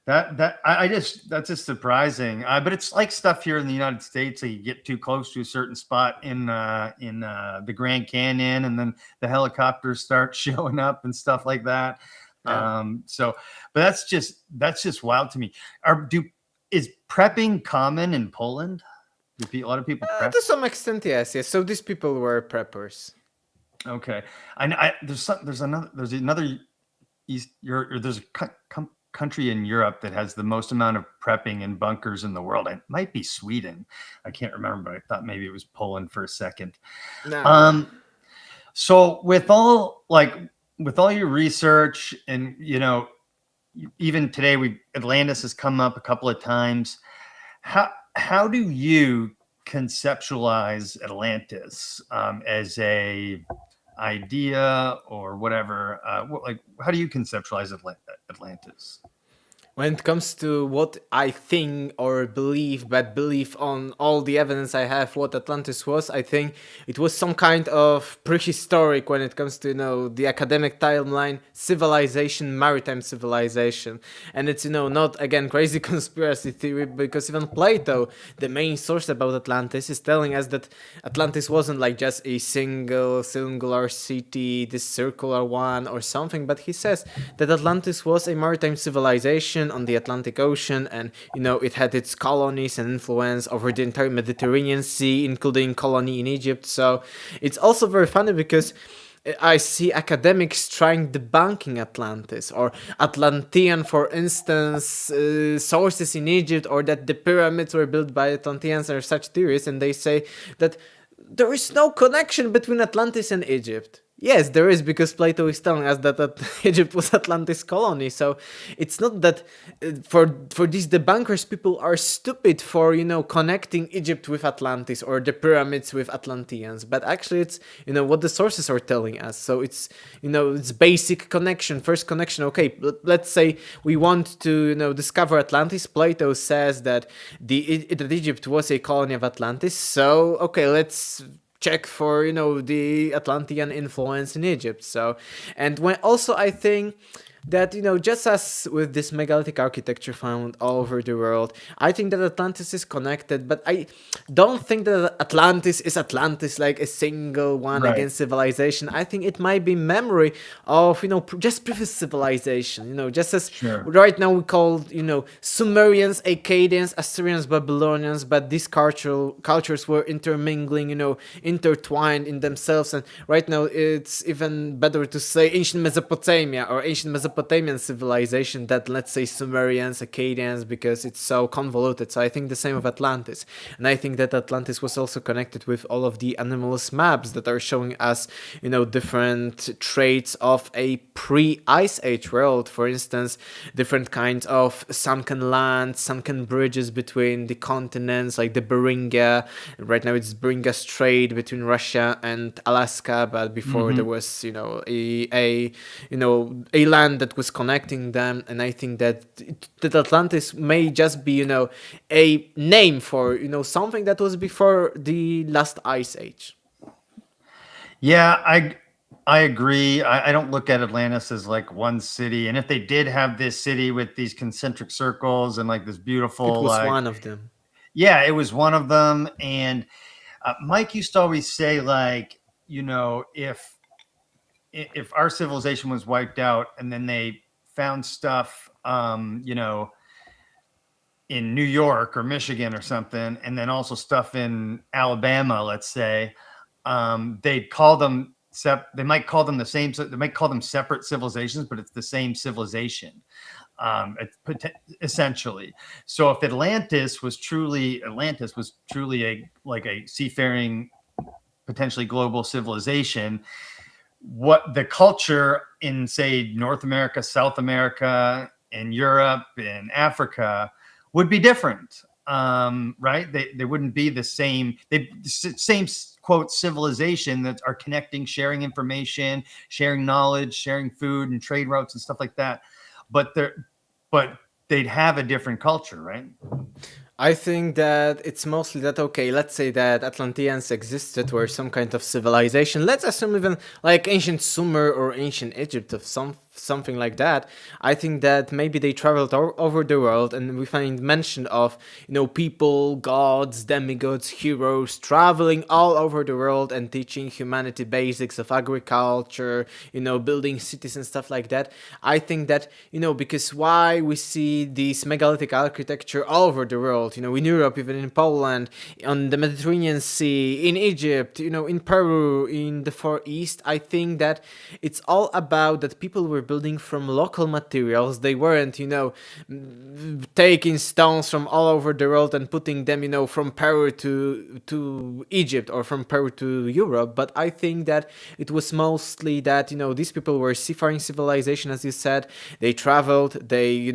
That's just surprising. But it's like stuff here in the United States. So you get too close to a certain spot in the Grand Canyon, and then the helicopters start showing up and stuff like that. Yeah. But that's just wild to me. Is prepping common in Poland? A lot of people prep? To some extent, yes. So these people were preppers. Okay, there's another there's a country in Europe that has the most amount of prepping and bunkers in the world. It might be Sweden. I can't remember, but I thought maybe it was Poland for a second. No. So with all your research, and, you know, even today Atlantis has come up a couple of times. How do you conceptualize Atlantis as a idea or whatever? How do you conceptualize Atlantis? When it comes to what I think or believe, but believe on all the evidence I have what Atlantis was, I think it was some kind of prehistoric when it comes to, the academic timeline, civilization, maritime civilization. And it's, not, again, crazy conspiracy theory, because even Plato, the main source about Atlantis, is telling us that Atlantis wasn't like just a singular city, this circular one or something, but he says that Atlantis was a maritime civilization on the Atlantic Ocean, and it had its colonies and influence over the entire Mediterranean Sea, including colony in Egypt. So it's also very funny because I see academics trying debunking Atlantis or Atlantean, for instance, sources in Egypt, or that the pyramids were built by Atlanteans, or such theories, and they say that there is no connection between Atlantis and Egypt. Yes, there is, because Plato is telling us that Egypt was Atlantis colony. So it's not that for these debunkers, people are stupid for connecting Egypt with Atlantis or the pyramids with Atlanteans. But actually, it's what the sources are telling us. So it's it's basic connection, first connection. Okay, let's say we want to discover Atlantis. Plato says that that Egypt was a colony of Atlantis. So okay, let's check for the Atlantean influence in Egypt. So, and when also I think that just as with this megalithic architecture found all over the world, I think that Atlantis is connected, but I don't think that Atlantis is Atlantis like a single one against civilization. I think it might be memory of just previous civilization, just as right now we call Sumerians, Akkadians, Assyrians, Babylonians, but these cultures were intermingling, intertwined in themselves, and right now it's even better to say ancient Mesopotamia or ancient Mesopotamian civilization than, let's say, Sumerians, Akkadians, because it's so convoluted. So I think the same of Atlantis. And I think that Atlantis was also connected with all of the anomalous maps that are showing us, different traits of a pre-Ice Age world. For instance, different kinds of sunken lands, sunken bridges between the continents, like the Beringa. Right now it's Beringa Strait between Russia and Alaska, but before there was, a land that was connecting them. And I think that Atlantis may just be a name for something that was before the last Ice Age. Yeah, I agree. I don't look at Atlantis as like one city, and if they did have this city with these concentric circles and like this beautiful, it was one of them. Yeah, it was one of them. And Mike used to always say, like, if our civilization was wiped out and then they found stuff, in New York or Michigan or something, and then also stuff in Alabama, let's say, they'd call them, they might call them the same, they might call them separate civilizations, but it's the same civilization, essentially. So if Atlantis was truly a seafaring, potentially global civilization, what the culture in, say, North America, South America, in Europe, in Africa would be different, right? They wouldn't be the same. Same quote civilization that are connecting, sharing information, sharing knowledge, sharing food and trade routes and stuff like that. But they'd have a different culture, right? I think that it's mostly that, okay, let's say that Atlanteans existed, were some kind of civilization. Let's assume even like ancient Sumer or ancient Egypt of something like that. I think that maybe they traveled over the world, and we find mention of, people, gods, demigods, heroes traveling all over the world and teaching humanity basics of agriculture, building cities and stuff like that. I think that, because why we see this megalithic architecture all over the world, in Europe, even in Poland, on the Mediterranean Sea, in Egypt, in Peru, in the Far East, I think that it's all about that people were building from local materials. They weren't, taking stones from all over the world and putting them, from Peru to Egypt or from Peru to Europe. But I think that it was mostly that, these people were seafaring civilization, as you said. They traveled, they,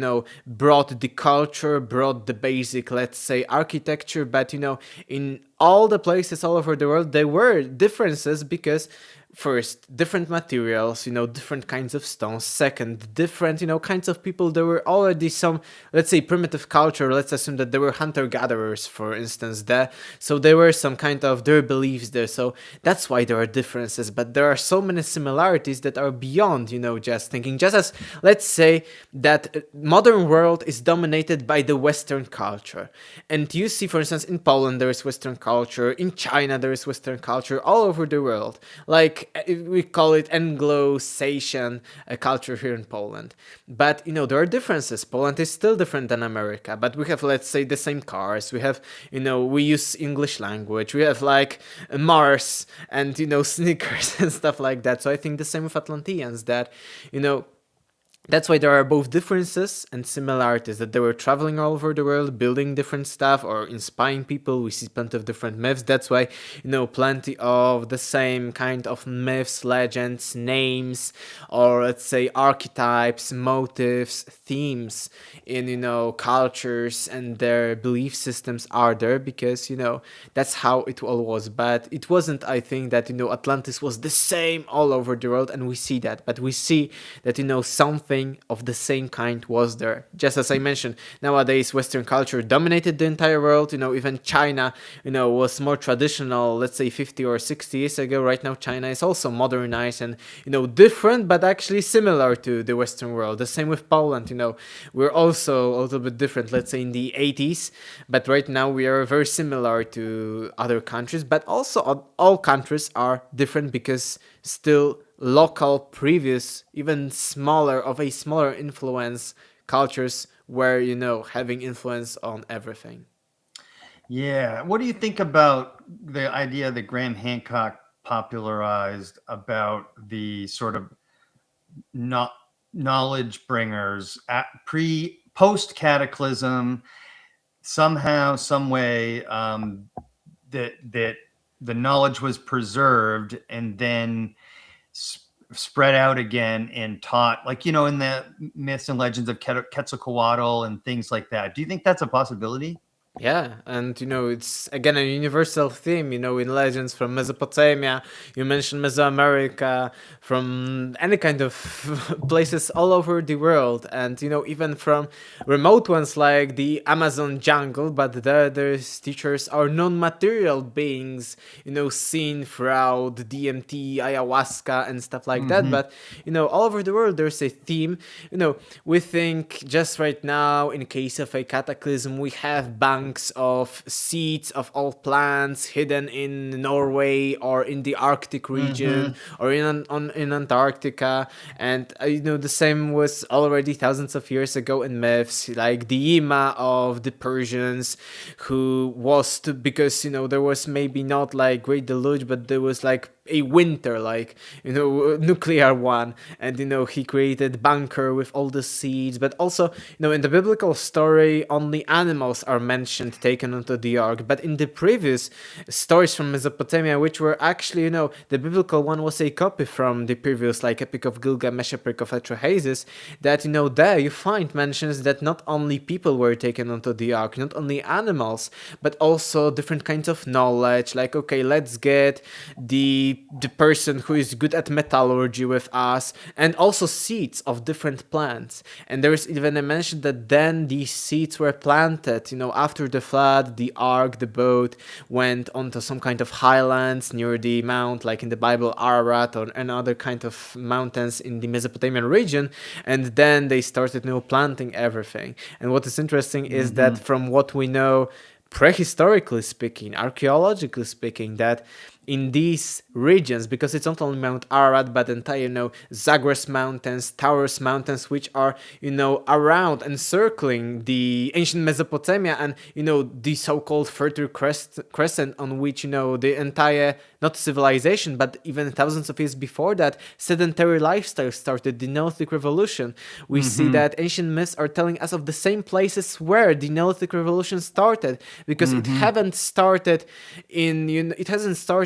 brought the culture, brought the basic, let's say, architecture. But, in all the places all over the world, there were differences because first, different materials, different kinds of stones. Second, different, kinds of people. There were already some, let's say, primitive culture. Let's assume that there were hunter-gatherers, for instance, there. So there were some kind of their beliefs there. So that's why there are differences. But there are so many similarities that are beyond, just thinking. Just as, let's say, that modern world is dominated by the Western culture. And you see, for instance, in Poland, there is Western culture. In China, there is Western culture. All over the world. Like, we call it Anglo-Saxon culture here in Poland. But, there are differences. Poland is still different than America. But we have, let's say, the same cars. We have, we use English language. We have, like, Mars and, sneakers and stuff like that. So I think the same with Atlanteans, that, that's why there are both differences and similarities, that they were traveling all over the world, building different stuff or inspiring people. We see plenty of different myths. That's why, plenty of the same kind of myths, legends, names, or let's say archetypes, motives, themes in, cultures and their belief systems are there because, that's how it all was. But it wasn't, I think, that, Atlantis was the same all over the world, and we see that. But we see that, something of the same kind was there. Just as I mentioned, nowadays Western culture dominated the entire world. Even China, was more traditional, let's say 50 or 60 years ago. Right now China is also modernized and, different, but actually similar to the Western world. The same with Poland, we're also a little bit different, let's say in the 80s, but right now we are very similar to other countries. But also all countries are different because still local, previous, even smaller influence cultures were, having influence on everything. Yeah. What do you think about the idea that Graham Hancock popularized about the sort of knowledge bringers at post cataclysm, somehow, some way, that the knowledge was preserved and then spread out again and taught, like, in the myths and legends of Quetzalcoatl and things like that. Do you think that's a possibility? Yeah, and it's again a universal theme, in legends from Mesopotamia. You mentioned Mesoamerica, from any kind of places all over the world, and even from remote ones like the Amazon jungle. But there's teachers are non-material beings, seen throughout DMT, ayahuasca, and stuff like that. But all over the world there's a theme. We think just right now, in case of a cataclysm, we have banks of seeds of all plants hidden in Norway or in the Arctic region or in Antarctica. And the same was already thousands of years ago in myths, like the Yima of the Persians, who was because there was maybe not like great deluge, but there was like a winter, like nuclear one, and he created bunker with all the seeds. But also in the biblical story only animals are mentioned taken onto the ark. But in the previous stories from Mesopotamia, which were actually the biblical one was a copy from the previous, like Epic of Gilgamesh, Epic of Atrahasis, that there you find mentions that not only people were taken onto the ark, not only animals, but also different kinds of knowledge, like, okay, let's get the person who is good at metallurgy with us, and also seeds of different plants. And there is even a mention that then these seeds were planted, after the flood, the ark, the boat went onto some kind of highlands near the mount, like in the Bible, Ararat, or another kind of mountains in the Mesopotamian region, and then they started planting everything. And what is interesting is that from what we know, prehistorically speaking, archaeologically speaking, that in these regions, because it's not only Mount Ararat, but entire, Zagros Mountains, Taurus Mountains, which are, around and circling the ancient Mesopotamia, and, the so-called Fertile Crescent on which, the entire, not civilization, but even thousands of years before that, sedentary lifestyle started, the Neolithic Revolution. We see that ancient myths are telling us of the same places where the Neolithic Revolution started, because it hasn't started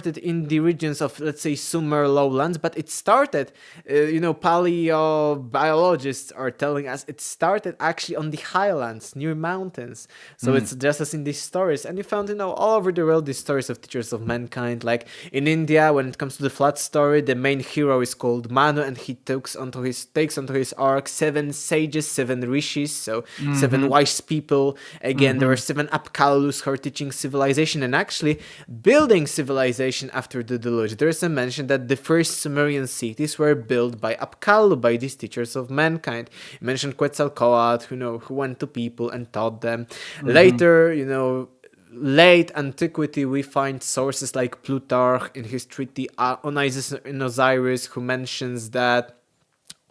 started in the regions of, let's say, Sumer lowlands, but it started, paleobiologists are telling us it started actually on the highlands near mountains. So it's just as in these stories. And you found, all over the world, these stories of teachers of mankind. Like in India, when it comes to the flood story, the main hero is called Manu, and he takes onto his ark 7 sages, 7 rishis, so 7 wise people. Again, there are 7 Apkallus who are teaching civilization and actually building civilization after the deluge. There is a mention that the first Sumerian cities were built by Apkallu, by these teachers of mankind. You mentioned Quetzalcoatl, who went to people and taught them. Later, late antiquity, we find sources like Plutarch in his treatise on Isis and Osiris, who mentions that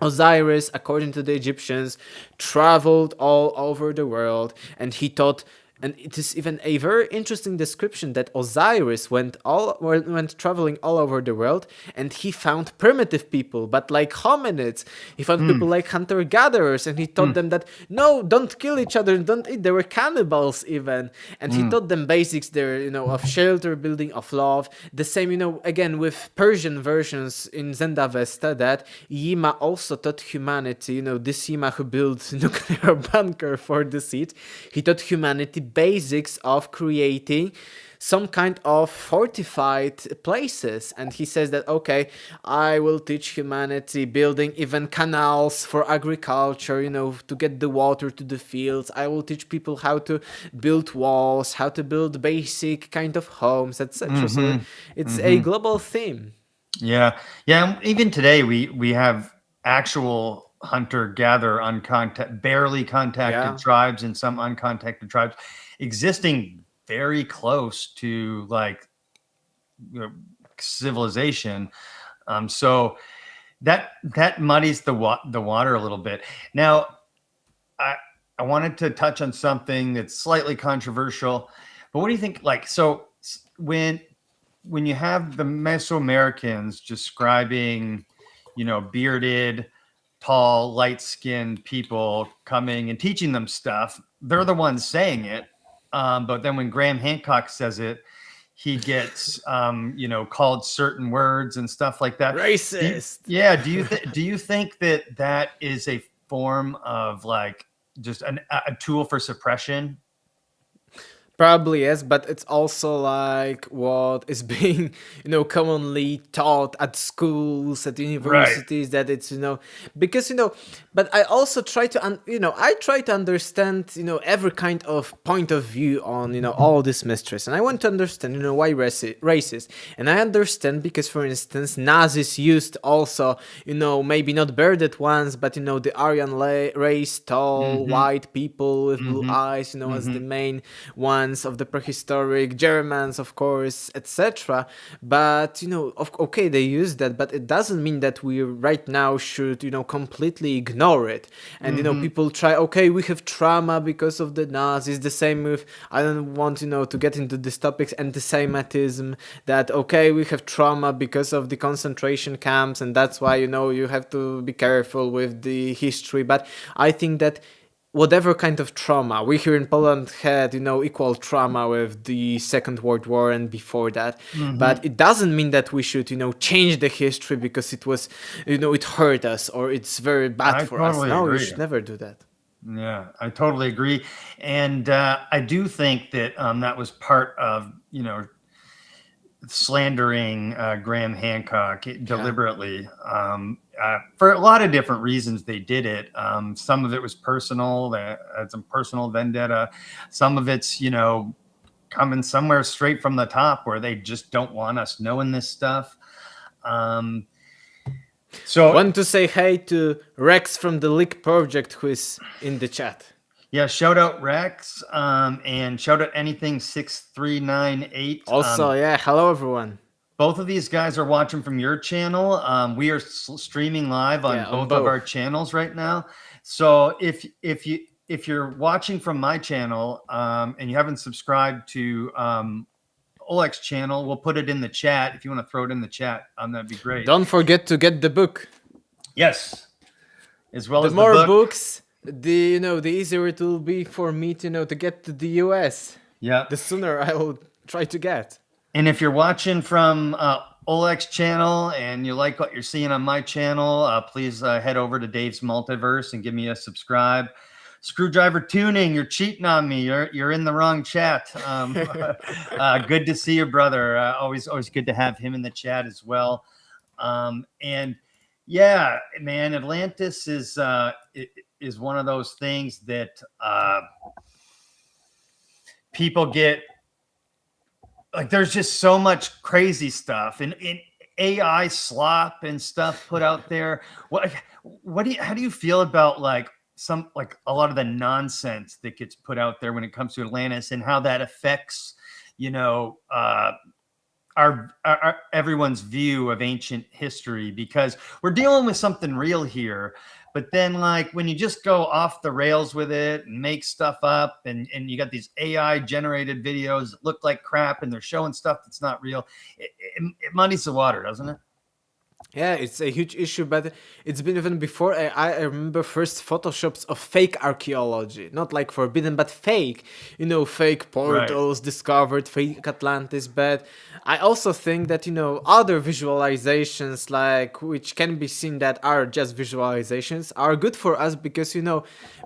Osiris, according to the Egyptians, traveled all over the world, and he taught. And it is even a very interesting description that Osiris went traveling all over the world, and he found primitive people, but like hominids. He found people like hunter-gatherers, and he taught them that, no, don't kill each other, don't eat. They were cannibals even. And he taught them basics there, of shelter building, of love. The same, again, with Persian versions in Zendavesta, that Yima also taught humanity, this Yima who built nuclear bunker for the seed. He taught humanity basics of creating some kind of fortified places, and he says that, okay, I will teach humanity building even canals for agriculture, to get the water to the fields. I will teach people how to build walls, how to build basic kind of homes, etc. So it's a global theme. Yeah. Even today we have actual hunter-gatherer barely contacted tribes and some uncontacted tribes existing very close to civilization. So that muddies the water a little bit. Now, I wanted to touch on something that's slightly controversial, but what do you think? So when you have the Mesoamericans describing, bearded, tall, light-skinned people coming and teaching them stuff, they're the ones saying it. But then when Graham Hancock says it, he gets, called certain words and stuff like that. Racist. Do you think that is a form of just a tool for suppression? Probably yes, but it's also like what is being, commonly taught at schools, at universities, that it's, because, but I also try to, I try to understand, every kind of point of view on, all this mysteries. And I want to understand, why racist. And I understand because, for instance, Nazis used also, maybe not bearded ones, but, the Aryan race, tall, white people with blue eyes, as the main one of the prehistoric Germans, of course, etc. But okay, they use that, but it doesn't mean that we right now should completely ignore it. And people try, okay, we have trauma because of the Nazis. The same with, I don't want to get into these topics, anti-Semitism, that okay, we have trauma because of the concentration camps, and that's why you have to be careful with the history. But I think that whatever kind of trauma, we here in Poland had, equal trauma with the Second World War and before that. But it doesn't mean that we should, change the history because it was, it hurt us or it's very bad for us. No, we should never do that. Yeah, I totally agree. And I do think that that was part of, slandering Graham Hancock deliberately. For a lot of different reasons they did it. Some of it was personal, some personal vendetta. Some of it's, coming somewhere straight from the top where they just don't want us knowing this stuff. So want to say hey to Rex from the Leak Project who is in the chat. Yeah, shout out Rex, and shout out anything 6398. Also, hello everyone. Both of these guys are watching from your channel. We are streaming live on both of our channels right now. So if you're watching from my channel and you haven't subscribed to Oleg's channel, we'll put it in the chat. If you want to throw it in the chat, that'd be great. Don't forget to get the book. Yes, as well as the more books, the easier it will be for me to to get to the US. Yeah, the sooner I will try to get. And if you're watching from Oleg's channel and you like what you're seeing on my channel, please head over to Dave's Multiverse and give me a subscribe. Screwdriver Tuning, you're cheating on me. You're in the wrong chat. Good to see you, brother. Always good to have him in the chat as well. And yeah, man, Atlantis is one of those things that people get. Like, there's just so much crazy stuff and AI slop and stuff put out there. How do you feel about like a lot of the nonsense that gets put out there when it comes to Atlantis and how that affects, our everyone's view of ancient history? Because we're dealing with something real here. But then, like, when you just go off the rails with it and make stuff up, and you got these AI generated videos that look like crap, and they're showing stuff that's not real, it muddies the water, doesn't it? Yeah, it's a huge issue, but it's been even before. I remember first photoshops of fake archaeology, not like forbidden, but fake. Fake portals discovered, fake Atlantis. But I also think that, other visualizations, like, which can be seen that are just visualizations, are good for us because,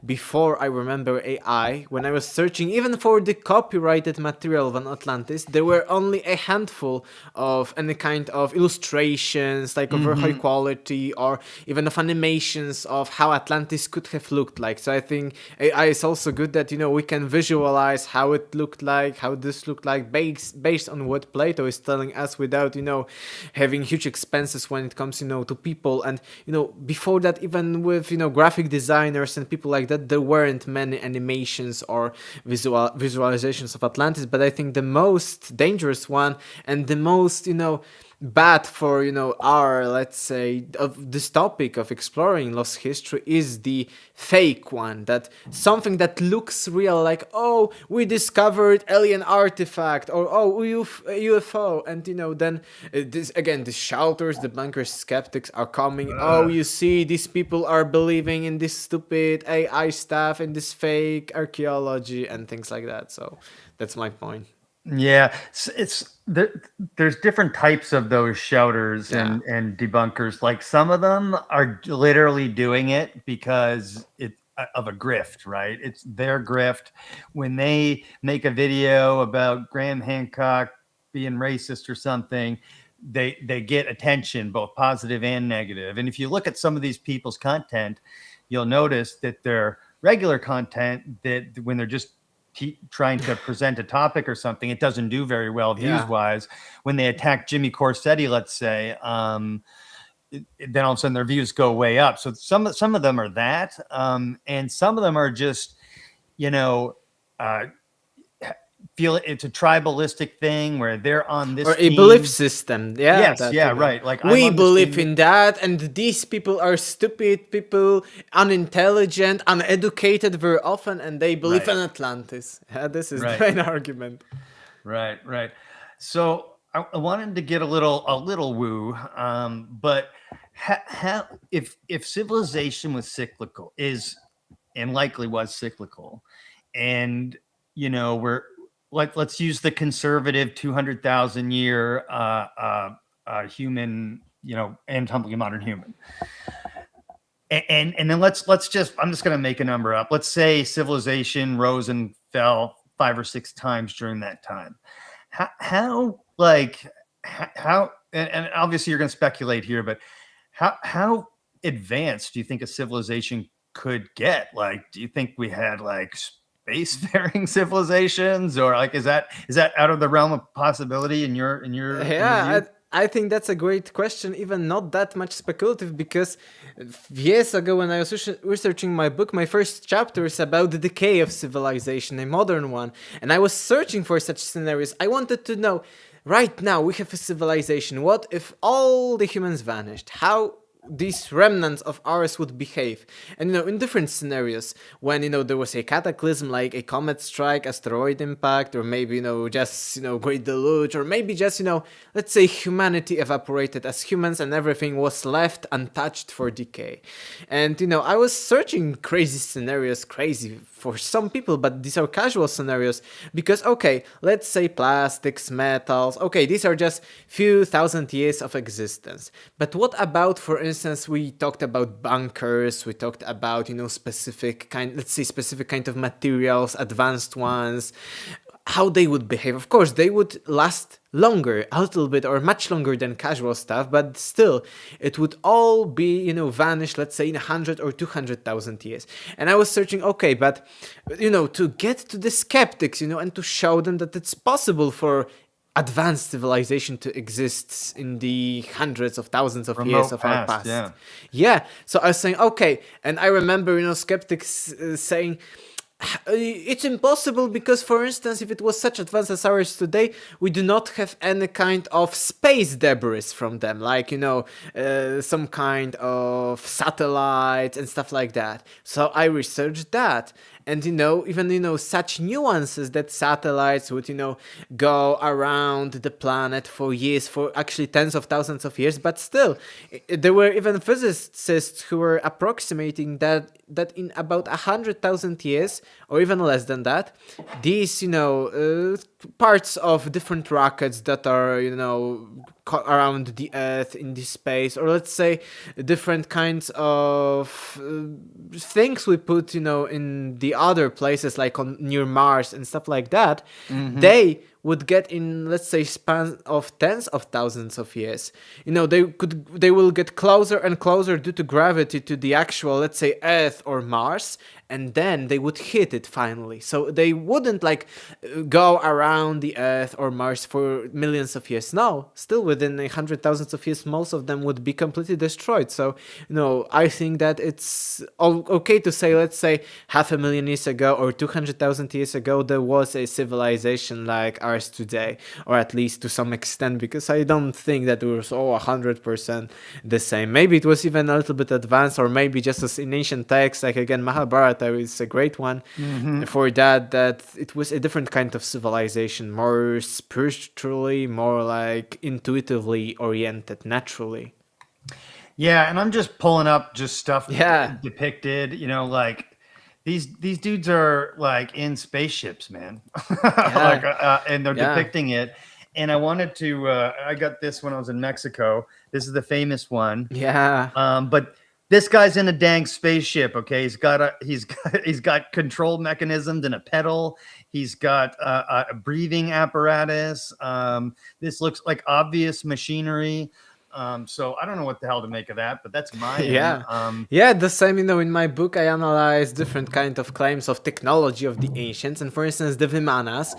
before I remember AI, when I was searching even for the copyrighted material on Atlantis, there were only a handful of any kind of illustrations, like over high quality, or even of animations of how Atlantis could have looked like. So I think AI is also good that, we can visualize how it looked like, how this looked like, based on what Plato is telling us, without, having huge expenses when it comes, to people. And, before that, even with, graphic designers and people like that, there weren't many animations or visualizations of Atlantis. But I think the most dangerous one and the most, bad for our, let's say, of this topic of exploring lost history is the fake one, that something that looks real, like, oh, we discovered alien artifact, or oh, UFO, and then the shouters, the bunkers, skeptics are coming. Oh, you see, these people are believing in this stupid AI stuff and this fake archaeology and things like that. So that's my point. Yeah, there's different types of those shouters and debunkers. Like, some of them are literally doing it because it's of a grift, right? It's their grift. When they make a video about Graham Hancock being racist or something, they get attention, both positive and negative. And if you look at some of these people's content, you'll notice that their regular content, that when they're just trying to present a topic or something, it doesn't do very well views wise. When they attack Jimmy Corsetti, let's say, then all of a sudden their views go way up. So some of them are that, and some of them are just, feel it's a tribalistic thing where they're on this or team. A belief system. Yes, right. Like, we believe in that, and these people are stupid people, unintelligent, uneducated very often, and they believe in Atlantis. This is the main argument. Right. So I wanted to get a little woo, but how if civilization was cyclical, and likely was cyclical, and let's use the conservative 200,000 year human, anatomically modern human, and then let's just, I'm just going to make a number up. Let's say civilization rose and fell 5 or 6 times during that time. How and obviously you're going to speculate here, but how advanced do you think a civilization could get? Like, do you think we had like spacefaring civilizations, or like is that out of the realm of possibility in your view? I think that's a great question, even not that much speculative, because years ago when I was researching my book, my first chapter is about the decay of civilization, a modern one, and I was searching for such scenarios. I wanted to know, right now we have a civilization, what if all the humans vanished? How these remnants of ours would behave. And in different scenarios, when there was a cataclysm like a comet strike, asteroid impact, or maybe just great deluge, or maybe just let's say humanity evaporated as humans and everything was left untouched for decay. And I was searching crazy scenarios, crazy for some people, but these are casual scenarios, because okay, let's say plastics, metals, okay, these are just few thousand years of existence. But what about, for instance, we talked about bunkers, we talked about specific kind of materials, advanced ones, how they would behave. Of course, they would last longer, a little bit, or much longer than casual stuff, but still, it would all be, vanish, let's say, in 100 or 200,000 years. And I was searching, okay, but, to get to the skeptics, and to show them that it's possible for advanced civilization to exist in the hundreds of thousands of years of our past. Yeah. So I was saying, okay, and I remember, skeptics saying, it's impossible because, for instance, if it was such advanced as ours today, we do not have any kind of space debris from them, like, some kind of satellites and stuff like that. So I researched that. And, even, such nuances that satellites would, go around the planet for years, for actually tens of thousands of years. But still, there were even physicists who were approximating that in about 100,000 years, or even less than that, these, parts of different rockets that are, around the Earth in this space, or let's say different kinds of things we put, in the other places, like near Mars and stuff like that, they would get in, let's say, span of tens of thousands of years. They will get closer and closer due to gravity to the actual, let's say, Earth or Mars, and then they would hit it finally. So they wouldn't go around the Earth or Mars for millions of years. No, still within 100,000 of years, most of them would be completely destroyed. So, I think that it's okay to say, let's say, 500,000 years ago or 200,000 years ago, there was a civilization like ours today, or at least to some extent, because I don't think that it was 100% the same. Maybe it was even a little bit advanced, or maybe just as in ancient texts, like again, Mahabharata is a great one for that it was a different kind of civilization, more spiritually, more like intuitively oriented, naturally. Yeah, and I'm just pulling up just stuff depicted, like these dudes are like in spaceships, man. And they're depicting it. And I wanted to I got this when I was in Mexico. This is the famous one. But this guy's in a dang spaceship. Okay, he's got control mechanisms and a pedal. He's got a breathing apparatus. This looks like obvious machinery. So I don't know what the hell to make of that, but that's my the same. In my book, I analyze different kind of claims of technology of the ancients, and for instance, the Vimanas,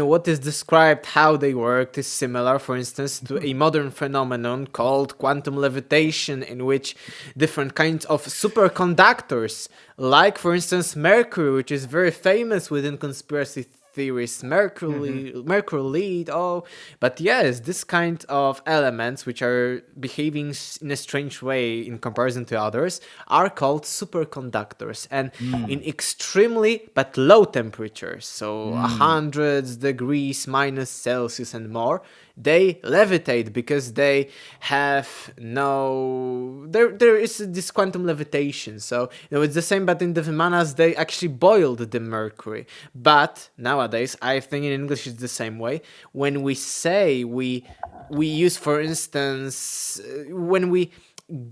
what is described, how they worked, is similar, for instance, to a modern phenomenon called quantum levitation, in which different kinds of superconductors, like for instance Mercury, which is very famous within conspiracy theories, Mercury lead, but yes, this kind of elements which are behaving in a strange way in comparison to others are called superconductors, and in extremely but low temperatures, so 100 degrees minus Celsius and more, they levitate because they have there is this quantum levitation. So it's the same, but in the Vimanas they actually boiled the mercury. But nowadays I think in English it's the same way. When we say we use, for instance, when we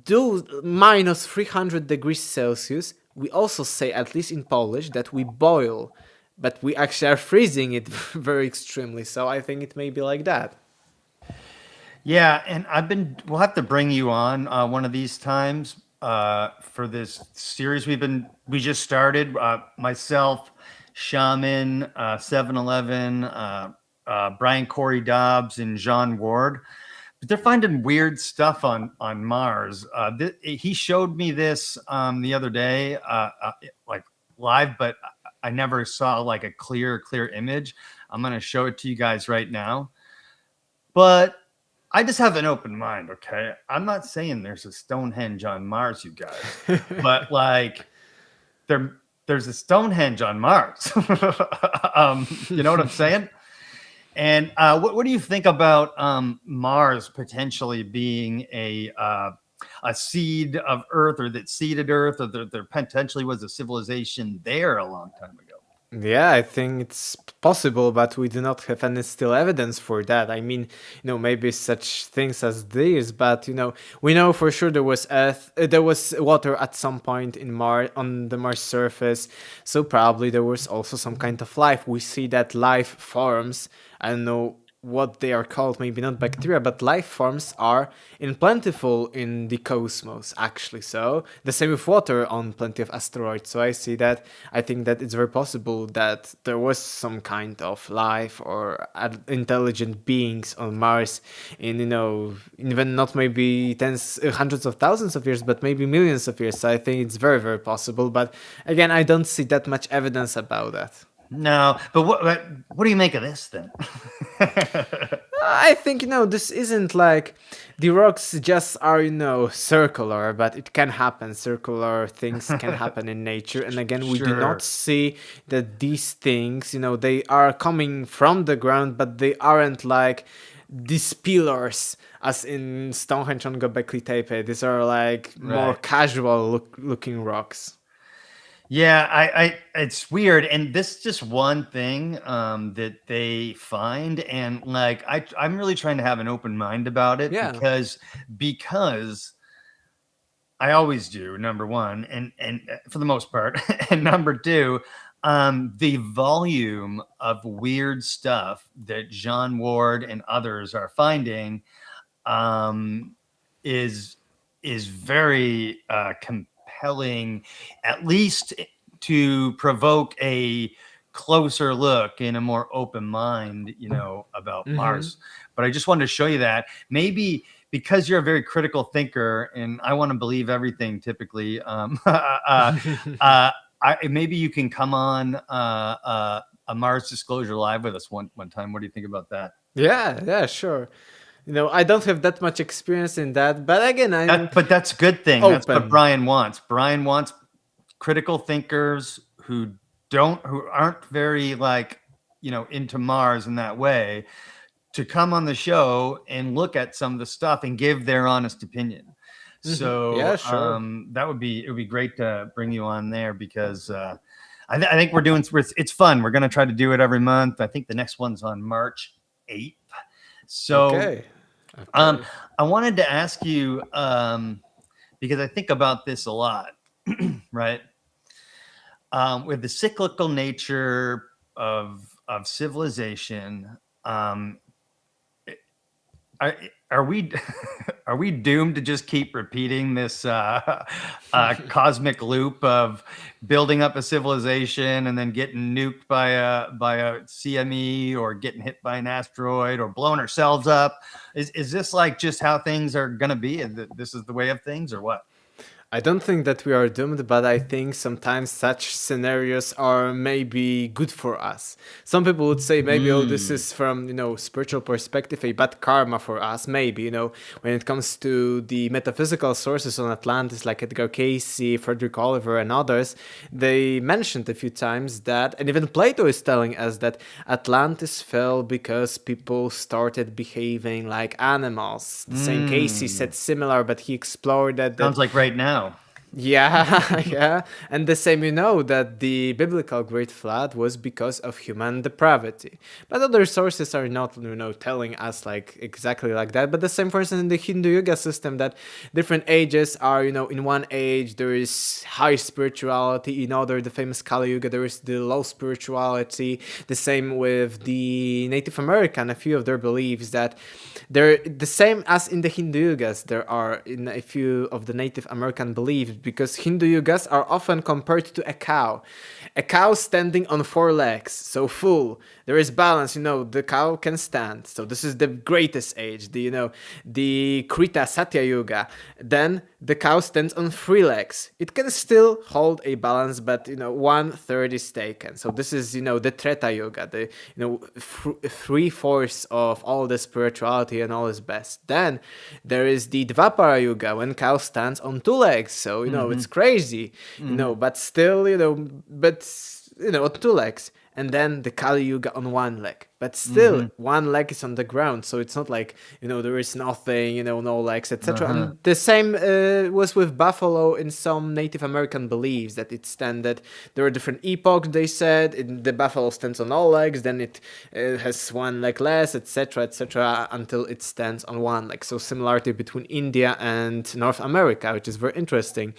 do minus 300 degrees Celsius, we also say, at least in Polish, that we boil, but we actually are freezing it very extremely. So I think it may be like that. Yeah, and we'll have to bring you on one of these times for this series we just started. Myself, Shaman, 7-Eleven, Brian Corey Dobbs, and John Ward. But they're finding weird stuff on Mars. He showed me this the other day, like live, but I never saw like a clear image. I'm going to show it to you guys right now. But I just have an open mind, okay? I'm not saying there's a Stonehenge on Mars, you guys, but like there's a Stonehenge on Mars. You know what I'm saying? And what do you think about Mars potentially being a seed of Earth, or that seeded Earth, or there potentially was a civilization there a long time ago? Yeah, I think it's possible, but we do not have any still evidence for that. I mean, maybe such things as these, but we know for sure there was earth, there was water at some point in Mars, on the Mars surface. So probably there was also some kind of life. We see that life forms. I don't know what they are called, maybe not bacteria, but life forms are in plentiful in the cosmos, actually. So the same with water on plenty of asteroids. So I think that it's very possible that there was some kind of life or intelligent beings on Mars in, even not maybe hundreds of thousands of years, but maybe millions of years. So I think it's very, very possible. But again, I don't see that much evidence about that. No, but what do you make of this then? I think, this isn't like the rocks just are, circular, but it can happen. Circular things can happen in nature. And again, we do not see that these things, they are coming from the ground, but they aren't like these pillars as in Stonehenge on Göbekli Tepe. These are like more casual looking rocks. Yeah, it's weird, and this is just one thing that they find, and like I'm really trying to have an open mind about it, because I always do, number one, and for the most part, and number two, the volume of weird stuff that John Ward and others are finding is very compelling, at least to provoke a closer look and a more open mind, about Mars. But I just wanted to show you that maybe because you're a very critical thinker, and I want to believe everything typically. Maybe you can come on a Mars Disclosure Live with us one time. What do you think about that? Yeah, sure. I don't have that much experience in that, but again, but that's a good thing. Open. That's what Brian wants. Brian wants critical thinkers who aren't very into Mars in that way to come on the show and look at some of the stuff and give their honest opinion. So yeah, sure. it would be great to bring you on there, because I think it's fun. We're going to try to do it every month. I think the next one's on March 8th. So okay. I wanted to ask you, because I think about this a lot, right? With the cyclical nature of civilization, are we doomed to just keep repeating this cosmic loop of building up a civilization and then getting nuked by a CME, or getting hit by an asteroid, or blowing ourselves up? Is this like just how things are gonna be, and this is the way of things, or what? I don't think that we are doomed, but I think sometimes such scenarios are maybe good for us. Some people would say maybe, this is from, spiritual perspective, a bad karma for us. Maybe, when it comes to the metaphysical sources on Atlantis, like Edgar Cayce, Frederick Oliver, and others, they mentioned a few times that, and even Plato is telling us that Atlantis fell because people started behaving like animals. The same Cayce said similar, but he explored that. Sounds like right now. Yeah. And the same, that the biblical Great Flood was because of human depravity. But other sources are not, telling us like exactly like that. But the same, for instance, in the Hindu Yoga system, that different ages are, in one age there is high spirituality, in other, the famous Kali Yuga, there is the low spirituality. The same with the Native American, a few of their beliefs that they're the same as in the Hindu Yugas. There are in a few of the Native American beliefs, because Hindu Yugas are often compared to a cow standing on 4 legs, so full. There is balance, the cow can stand. So this is the greatest age, the Krita Satya Yuga. Then the cow stands on 3 legs. It can still hold a balance, but 1/3 is taken. So this is the Treta Yuga, the 3/4 of all the spirituality and all is best. Then there is the Dvapara Yuga, when cow stands on 2 legs. So it's crazy, but still on 2 legs. And then the Kali Yuga on 1 leg. But still, 1 leg is on the ground, so it's not like, there is nothing, no legs, etc. And the same was with buffalo in some Native American beliefs, that it standed, there are different epochs, they said, the buffalo stands on all legs, then it has 1 leg less, etc., until it stands on 1 leg. So similarity between India and North America, which is very interesting.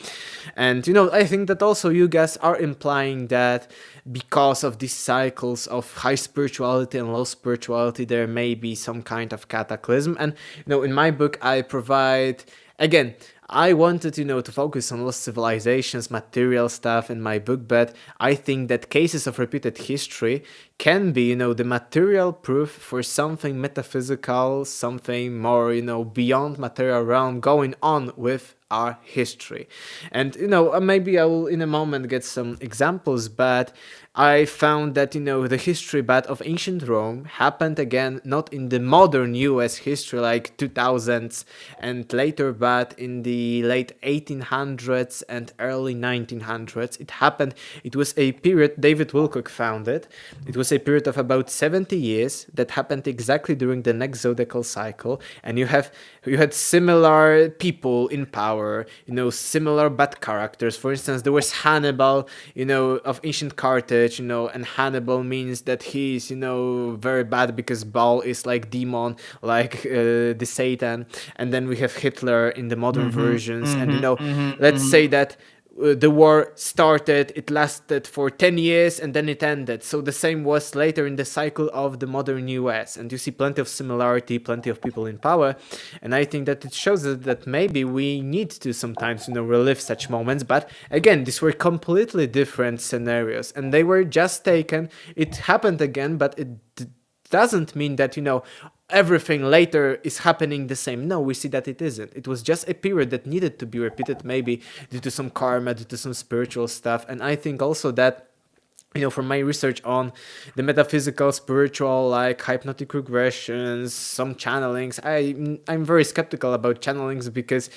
And, I think that also you guys are implying that because of these cycles of high spirituality and low spirituality, there may be some kind of cataclysm. And in my book I provide, again, I wanted to focus on lost civilizations, material stuff in my book, but I think that cases of repeated history can be the material proof for something metaphysical, something more beyond material realm going on with our history. And maybe I will in a moment get some examples, but I found that the history but of ancient Rome happened again not in the modern US history like 2000s and later, but in the late 1800s and early 1900s. It was a period David Wilcock found it was a period of about 70 years that happened exactly during the next zodiacal cycle, and you had similar people in power, similar bad characters. For instance, there was Hannibal, of ancient Carthage, and Hannibal means that he's, very bad because Baal is like demon, like the Satan. And then we have Hitler in the modern versions. And, let's say that the war started, it lasted for 10 years and then it ended. So the same was later in the cycle of the modern US. And you see plenty of similarity, plenty of people in power. And I think that it shows that maybe we need to sometimes, relive such moments. But again, these were completely different scenarios and they were just taken. It happened again, but it doesn't mean that, everything later is happening the same. No, we see that it isn't. It was just a period that needed to be repeated, maybe due to some karma, due to some spiritual stuff. And I think also that from my research on the metaphysical, spiritual, like hypnotic regressions, some channelings, I'm very skeptical about channelings because,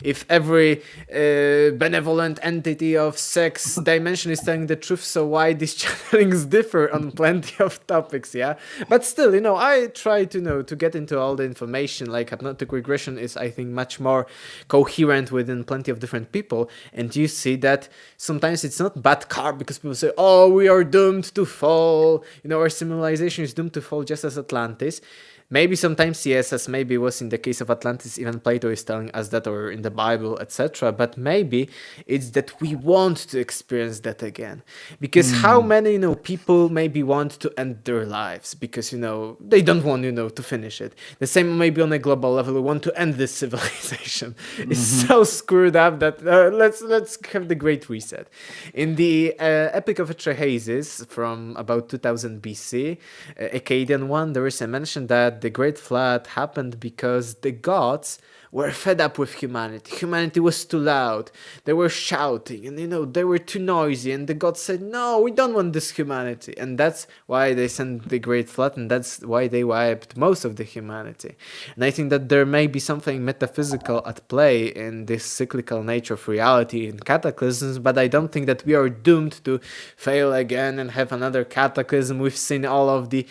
if every benevolent entity of sex dimension is telling the truth, so why these channelings differ on plenty of topics, yeah? But still, I try to get into all the information, like hypnotic regression is, I think, much more coherent within plenty of different people. And you see that sometimes it's not bad karma because people say, oh, we are doomed to fall. Our civilization is doomed to fall just as Atlantis. Maybe sometimes yes, as maybe was in the case of Atlantis, even Plato is telling us that, or in the Bible, etc. But maybe it's that we want to experience that again. Because how many, people maybe want to end their lives because, they don't want, to finish it. The same maybe on a global level, we want to end this civilization. It's so screwed up that let's have the Great Reset. In the Epic of Atrahasis from about 2000 BC, Akkadian one, there is a mention that the Great Flood happened because the gods were fed up with humanity. Humanity was too loud. They were shouting and, they were too noisy. And the gods said, no, we don't want this humanity. And that's why they sent the Great Flood. And that's why they wiped most of the humanity. And I think that there may be something metaphysical at play in this cyclical nature of reality in cataclysms. But I don't think that we are doomed to fail again and have another cataclysm. We've seen all of the,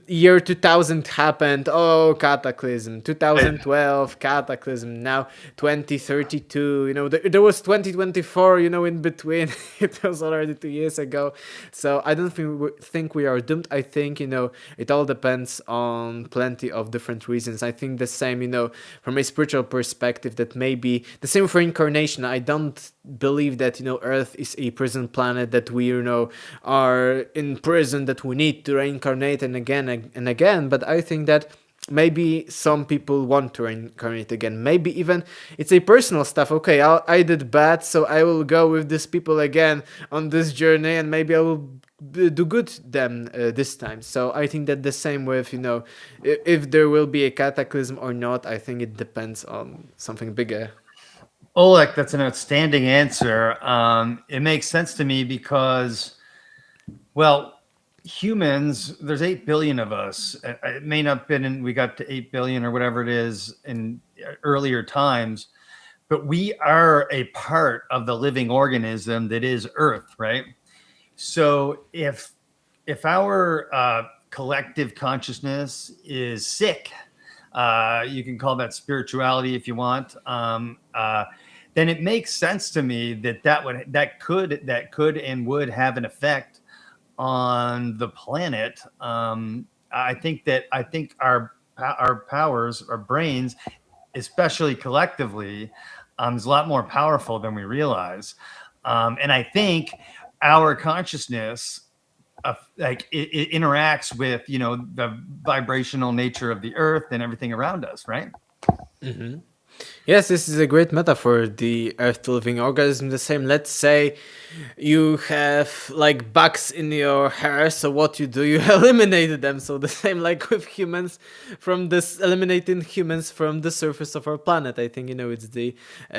year 2000 happened, cataclysm, 2012 cataclysm, now 2032, there was 2024, in between. It was already 2 years ago. So I don't think we are doomed. I think, it all depends on plenty of different reasons. I think the same, from a spiritual perspective, that maybe the same for incarnation. I don't believe that, Earth is a prison planet, that we, are in prison, that we need to reincarnate and again, but I think that maybe some people want to reincarnate again. Maybe even it's a personal stuff. Okay, I did bad, so I will go with these people again on this journey, and maybe I will do good than this time. So I think that the same with, if there will be a cataclysm or not, I think it depends on something bigger. Oleg, that's an outstanding answer. It makes sense to me because, well, humans, there's 8 billion of us. It may not have been we got to 8 billion or whatever it is in earlier times, but we are a part of the living organism that is Earth, right? So if our collective consciousness is sick, you can call that spirituality if you want. Then it makes sense to me that could and would have an effect on the planet. I think our powers, our brains, especially collectively, is a lot more powerful than we realize. And I think our consciousness it interacts with the vibrational nature of the earth and everything around us, right? Mm-hmm. Yes, this is a great metaphor, the earth living organism. The same, let's say you have like bugs in your hair, so what you do, you eliminate them. So the same like with humans, eliminating humans from the surface of our planet. I think, it's the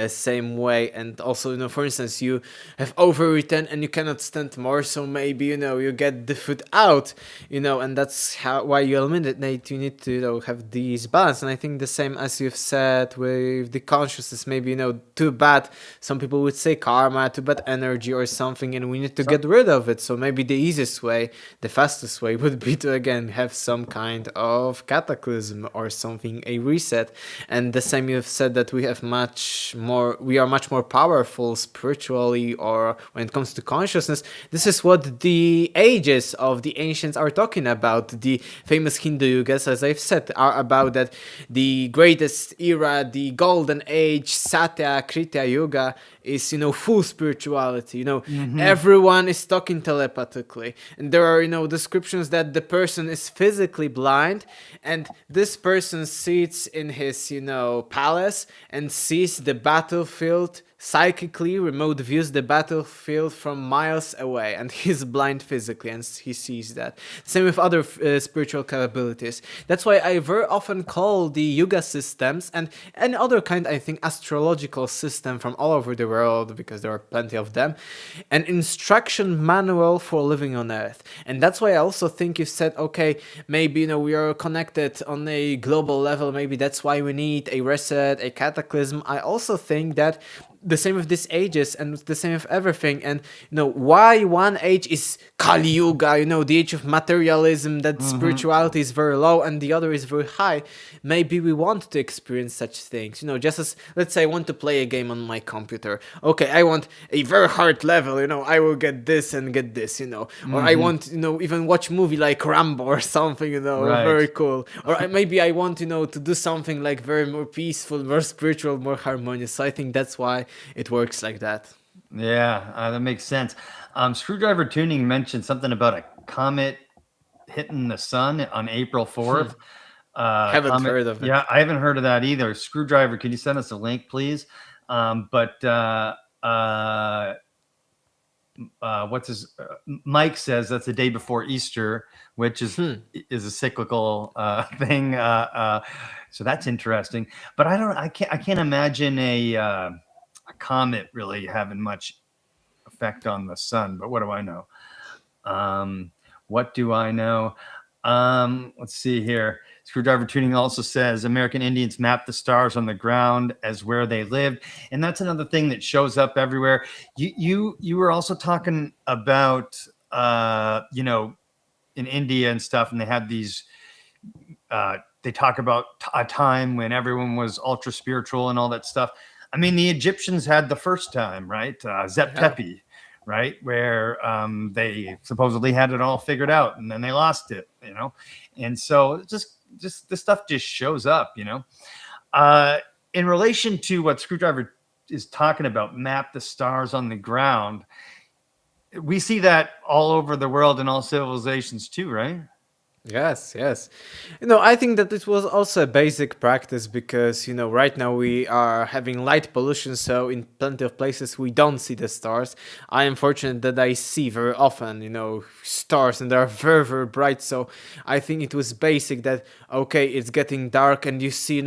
same way. And also, for instance, you have overeaten and you cannot stand more, so maybe, you get the food out, and that's why you eliminate. You need to, have these balance. And I think the same as you've said with the consciousness, maybe, too bad, some people would say karma, too bad energy or something, and we need to get rid of it. So maybe the easiest way, the fastest way would be to again have some kind of cataclysm or something, a reset. And the same, you've said that we are much more powerful spiritually, or when it comes to consciousness. This is what the ages of the ancients are talking about. The famous Hindu yugas, as I've said, are about that the greatest era, the golden age, Satya Krita Yuga, is full spirituality. Everyone is talking telepathically, and there are descriptions that the person is physically blind, and this person sits in his palace and sees the battlefield psychically, remote views the battlefield from miles away, and he's blind physically and he sees that. Same with other spiritual capabilities. That's why I very often call the yuga systems and any other kind, I think, astrological system from all over the world, because there are plenty of them, an instruction manual for living on Earth. And that's why I also think you said, okay, maybe we are connected on a global level, maybe that's why we need a reset, a cataclysm. I also think that the same with these ages and the same with everything. And why one age is Kali Yuga, the age of materialism, that spirituality is very low, and the other is very high. Maybe we want to experience such things, just as, let's say, I want to play a game on my computer. Okay, I want a very hard level, I will get this and get this, or I want, even watch movie like Rambo or something, right. Very cool. Or maybe I want, to do something like very more peaceful, more spiritual, more harmonious. So I think that's why it works like that. Yeah, that makes sense. Screwdriver Tuning mentioned something about a comet hitting the sun on April 4th. Haven't heard of it. Yeah, I haven't heard of that either. Screwdriver, can you send us a link, please? Mike says that's the day before Easter, which is a cyclical thing. So that's interesting. But I can't imagine a comet really having much effect on the sun. But what do I know? Let's see here. Screwdriver Tuning also says American Indians mapped the stars on the ground as where they lived, and that's another thing that shows up everywhere. You were also talking about in India and stuff, and they had these. They talk about a time when everyone was ultra spiritual and all that stuff. I mean, the Egyptians had the first time, right? Zep Tepi, right? Where they supposedly had it all figured out, and then they lost it, And so just this stuff just shows up, In relation to what Screwdriver is talking about, map the stars on the ground, we see that all over the world in all civilizations too, right? Yes, yes. I think that it was also a basic practice because, right now we are having light pollution, so in plenty of places we don't see the stars. I am fortunate that I see very often, stars, and they are very, very bright. So I think it was basic that, okay, it's getting dark and you see,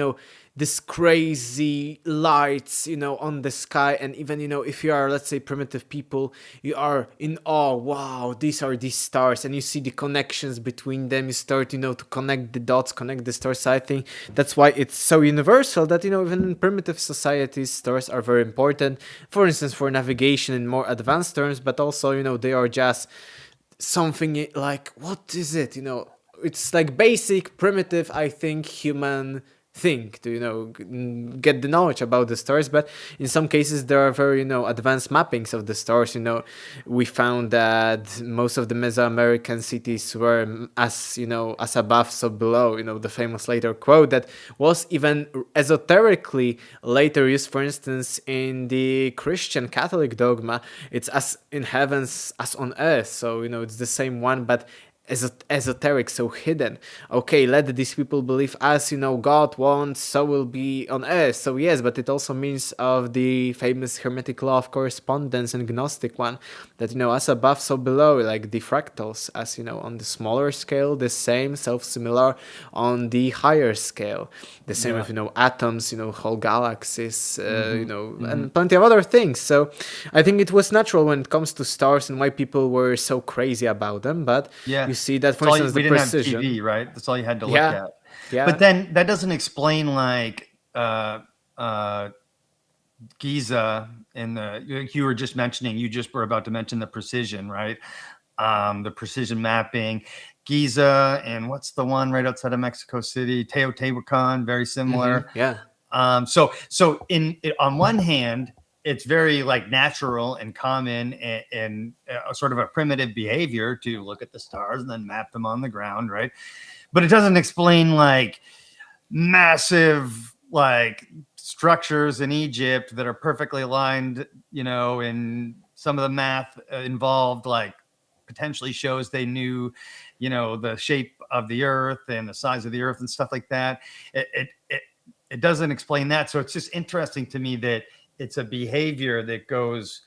this crazy lights, on the sky. And even, if you are, let's say, primitive people, you are in awe. Wow, these are these stars, and you see the connections between them. You start, to connect the dots, connect the stars. So I think that's why it's so universal that, even in primitive societies, stars are very important. For instance, for navigation in more advanced terms, but also, they are just something like, what is it? It's like basic, primitive, I think, human thing to get the knowledge about the stars. But in some cases there are very advanced mappings of the stars. We found that most of the Mesoamerican cities were as above so below, the famous later quote that was even esoterically later used, for instance, in the Christian Catholic dogma. It's as in heavens as on earth, so it's the same one, but esoteric, so hidden. Okay, let these people believe as God wants, so will be on earth. So yes, but it also means of the famous hermetic law of correspondence and Gnostic one, that as above so below, like the fractals, as on the smaller scale, the same, self-similar on the higher scale, the same with atoms, whole galaxies, and plenty of other things. So I think it was natural when it comes to stars and why people were so crazy about them. But you see that, for instance, we the didn't precision. have TV, right? That's all you had to look at. Yeah. But then that doesn't explain like Giza and you were just mentioning, you just were about to mention the precision, right? The precision mapping, Giza, and what's the one right outside of Mexico City? Teotihuacan, very similar. Yeah. So on one hand, it's very like natural and common and sort of a primitive behavior to look at the stars and then map them on the ground, right? But it doesn't explain like massive like structures in Egypt that are perfectly aligned, and some of the math involved like potentially shows they knew, the shape of the earth and the size of the earth and stuff like that. It doesn't explain that. So it's just interesting to me that it's a behavior that goes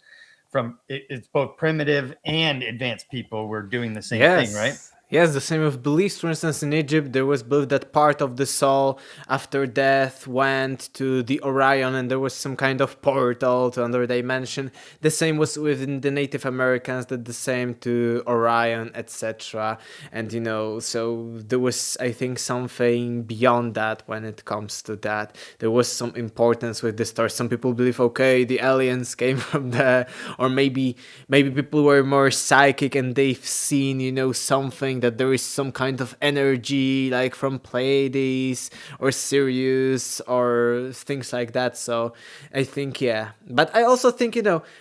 from it's both primitive and advanced people were doing the same thing, right? Yes, the same with beliefs. For instance, in Egypt, there was believed that part of the soul after death went to the Orion, and there was some kind of portal to another dimension. The same was within the Native Americans, that the same to Orion, etc. And so there was, I think, something beyond that when it comes to that. There was some importance with the stars. Some people believe, okay, the aliens came from there, or maybe people were more psychic and they've seen, something, that there is some kind of energy like from Pleiades or Sirius or things like that. So I think, but I also think,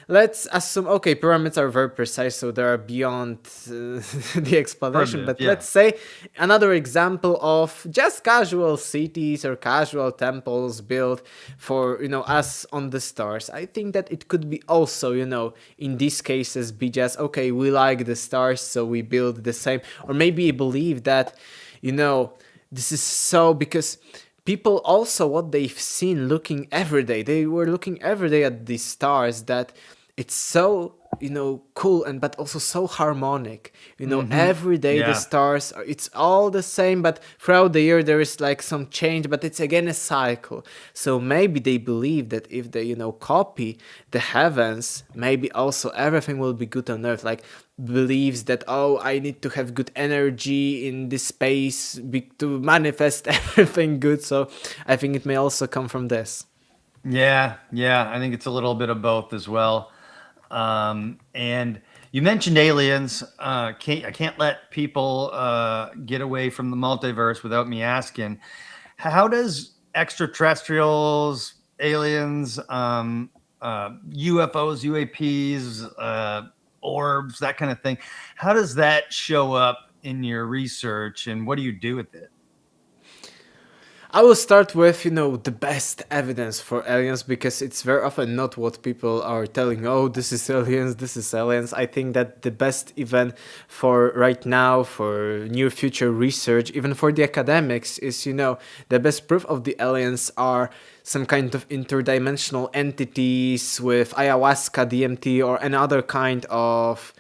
let's assume, okay, pyramids are very precise, so they are beyond the explanation. But let's say another example of just casual cities or casual temples built for, us on the stars. I think that it could be also, in these cases be just, okay, we like the stars, so we build the same. Or maybe believe that, this is so because people also what they've seen looking every day. They were looking every day at these stars that it's so cool and but also so harmonic. Every day the stars it's all the same, but throughout the year there is like some change, but it's again a cycle. So maybe they believe that if they copy the heavens, maybe also everything will be good on earth. Like believes that, oh, I need to have good energy in this space to manifest everything good. So I think it may also come from this. Yeah, I think it's a little bit of both as well. And you mentioned aliens. I can't let people get away from the multiverse without me asking, how does extraterrestrials, aliens, UFOs, UAPs, orbs, that kind of thing, how does that show up in your research, and what do you do with it? I will start with, the best evidence for aliens, because it's very often not what people are telling, oh, this is aliens, this is aliens. I think that the best even for right now, for near future research, even for the academics, is, the best proof of the aliens are some kind of interdimensional entities with ayahuasca, DMT, or any other kind of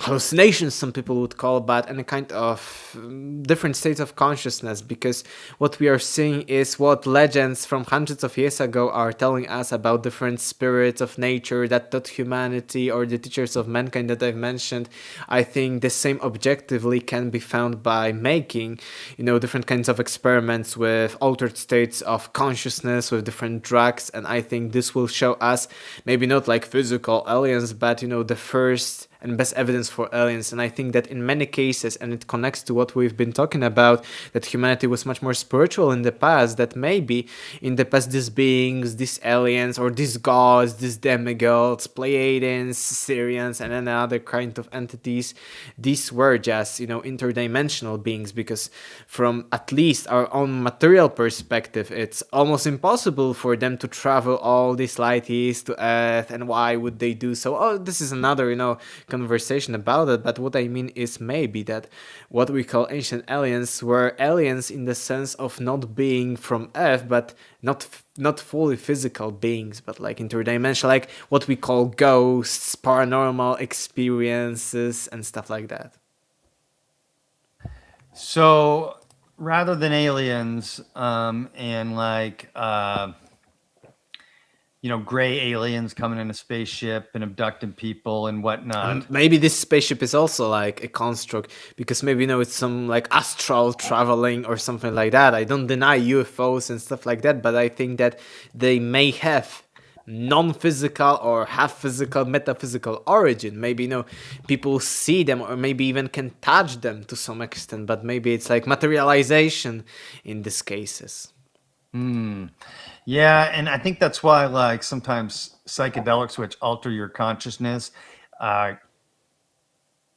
hallucinations, some people would call, but any kind of different states of consciousness, because what we are seeing is what legends from hundreds of years ago are telling us about different spirits of nature that taught humanity, or the teachers of mankind that I've mentioned. I think the same objectively can be found by making, different kinds of experiments with altered states of consciousness with different drugs, and I think this will show us maybe not like physical aliens, but the first and best evidence for aliens. And I think that in many cases, and it connects to what we've been talking about, that humanity was much more spiritual in the past, that maybe in the past these beings, these aliens, or these gods, these demigods, Pleiadians, Syrians, and any other kind of entities, these were just, interdimensional beings, because from at least our own material perspective, it's almost impossible for them to travel all these light years to Earth, and why would they do so? Oh, this is another, conversation about it, but what I mean is maybe that what we call ancient aliens were aliens in the sense of not being from Earth, but not fully physical beings, but like interdimensional, like what we call ghosts, paranormal experiences, and stuff like that. So rather than aliens, and like gray aliens coming in a spaceship and abducting people and whatnot. Maybe this spaceship is also like a construct, because maybe it's some like astral traveling or something like that. I don't deny UFOs and stuff like that, but I think that they may have non-physical or half physical, metaphysical origin. Maybe people see them, or maybe even can touch them to some extent, but maybe it's like materialization in these cases. Yeah, and I think that's why, like, sometimes psychedelics, which alter your consciousness,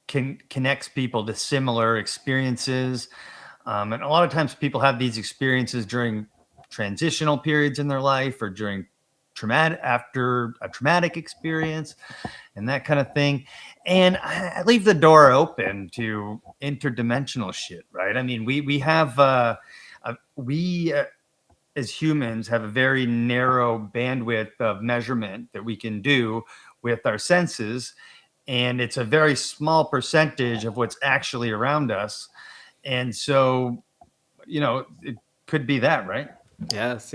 connects people to similar experiences. And a lot of times people have these experiences during transitional periods in their life, or during after a traumatic experience, and that kind of thing. And I leave the door open to interdimensional shit, right? I mean, we have as humans have a very narrow bandwidth of measurement that we can do with our senses, and it's a very small percentage of what's actually around us. And so, it could be that, right? Yes.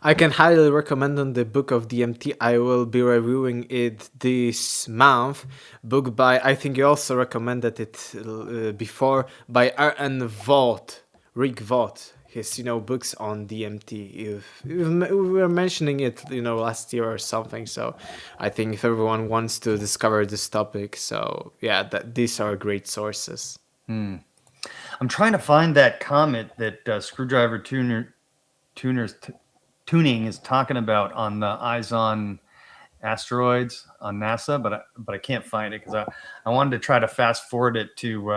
I can highly recommend on the book of DMT. I will be reviewing it this month. Book by, I think you also recommended it before, by R.N. Vaught, Rick Vaught. His books on DMT. We were mentioning it last year or something, so I think if everyone wants to discover this topic, so yeah, these are great sources. I'm trying to find that comet that Screwdriver Tuning is talking about on the Eyes on Asteroids on NASA, but I can't find it, because I wanted to try to fast forward it to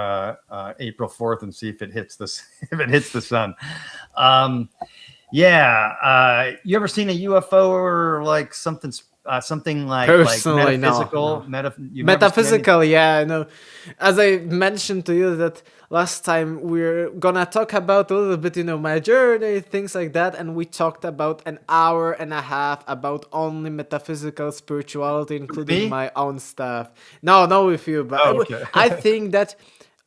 April 4th and see if it hits the sun. You ever seen a UFO or like something like Personally, metaphysical? no. Metaphysical, yeah, I know. As I mentioned to you that last time, we're gonna talk about a little bit, my journey, things like that, and we talked about an hour and a half about only metaphysical spirituality, including my own stuff. No, not with you, but okay. I think that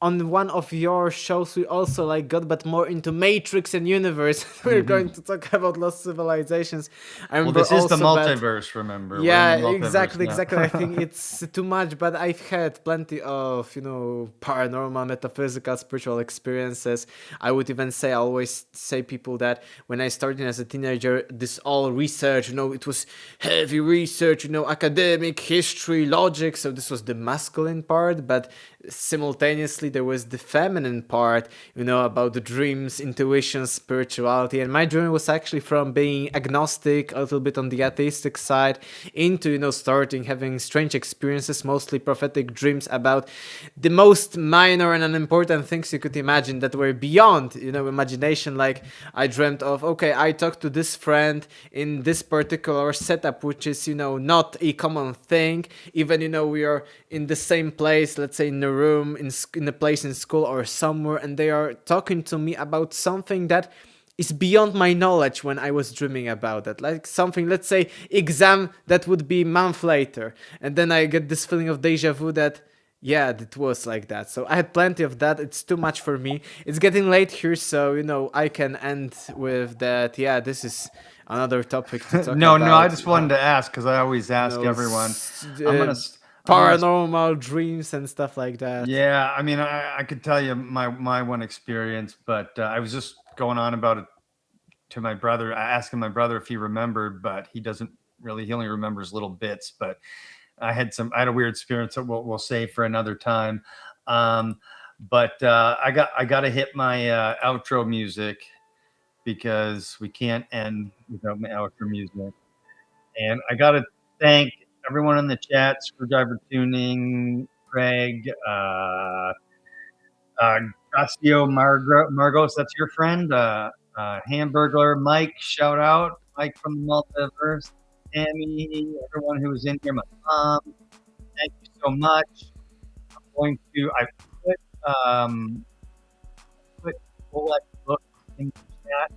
on one of your shows we also got but more into Matrix and universe. We're going to talk about lost civilizations. I remember this is the also multiverse, remember? Yeah, We're in the multiverse exactly. now. I think it's too much, but I've had plenty of, paranormal, metaphysical, spiritual experiences. I would even say, I always say people that when I started as a teenager, this all research, it was heavy research, academic, history, logic. So this was the masculine part, but simultaneously there was the feminine part, about the dreams, intuition, spirituality. And my journey was actually from being agnostic, a little bit on the atheistic side, into, starting having strange experiences, mostly prophetic dreams about the most minor and unimportant things you could imagine that were beyond, imagination. Like I dreamt of, okay, I talked to this friend in this particular setup, which is, not a common thing. Even, we are in the same place, let's say in the room, in a place in school or somewhere, and they are talking to me about something that is beyond my knowledge when I was dreaming about it. Like something, let's say, exam that would be a month later. And then I get this feeling of déjà vu that, yeah, it was like that. So I had plenty of that. It's too much for me. It's getting late here, so, I can end with that. Yeah, this is another topic to talk No, about. I just wanted to ask, because I always ask everyone. Paranormal dreams and stuff like that. Yeah, I mean, I could tell you my one experience, but I was just going on about it to my brother, asking my brother if he remembered, but he doesn't really. He only remembers little bits. But I had a weird experience that we'll save for another time. But I got to hit my outro music, because we can't end without my outro music. And I got to thank everyone in the chat: Screwdriver Tuning, Craig, Gracio Margos, that's your friend, Hamburglar, Mike, shout out, Mike from the Multiverse, Tammy, everyone who was in here, my mom, thank you so much. I put Bullet book in the chat.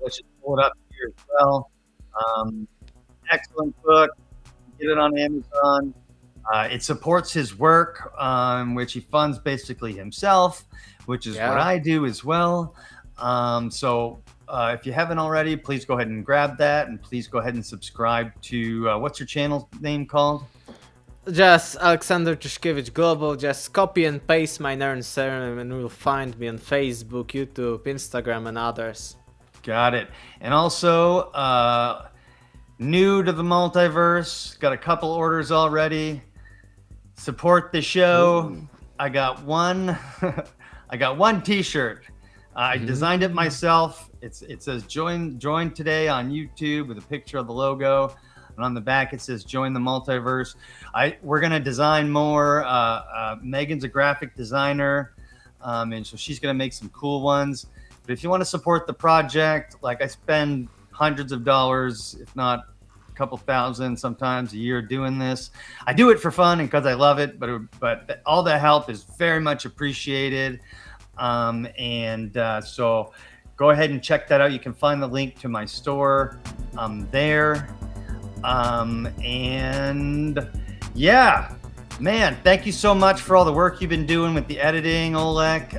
Let's just pull it up here as well. Excellent book. Get it on Amazon. It supports his work, which he funds basically himself, which is what I do as well. So if you haven't already, please go ahead and grab that, and please go ahead and subscribe to what's your channel name called? Just Aleksander Czeszkiewicz Global. Just copy and paste my surname and you'll find me on Facebook, YouTube, Instagram, and others. Got it. And also, new to the Multiverse, got a couple orders already. Support the show. Ooh. I got one T-shirt. I designed it myself. It says join today on YouTube with a picture of the logo, and on the back it says join the Multiverse. We're gonna design more. Megan's a graphic designer, and so she's gonna make some cool ones. But if you want to support the project, like I spend hundreds of dollars, if not a couple thousand sometimes a year doing this. I do it for fun and because I love it, but all the help is very much appreciated. So go ahead and check that out. You can find the link to my store there. And yeah, man, thank you so much for all the work you've been doing with the editing, Oleg.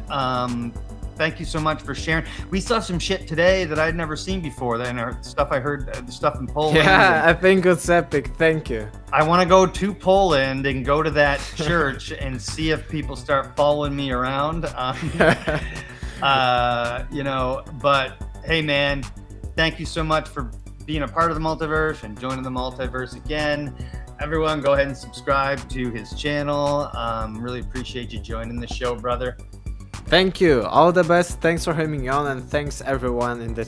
Thank you so much for sharing. We saw some shit today that I'd never seen before. Stuff I heard, the stuff in Poland. Yeah, I think it's epic. Thank you. I want to go to Poland and go to that church and see if people start following me around. But hey, man, thank you so much for being a part of the Multiverse and joining the Multiverse again. Everyone, go ahead and subscribe to his channel. Really appreciate you joining the show, brother. Thank you. All the best. Thanks for having me on, and thanks everyone in the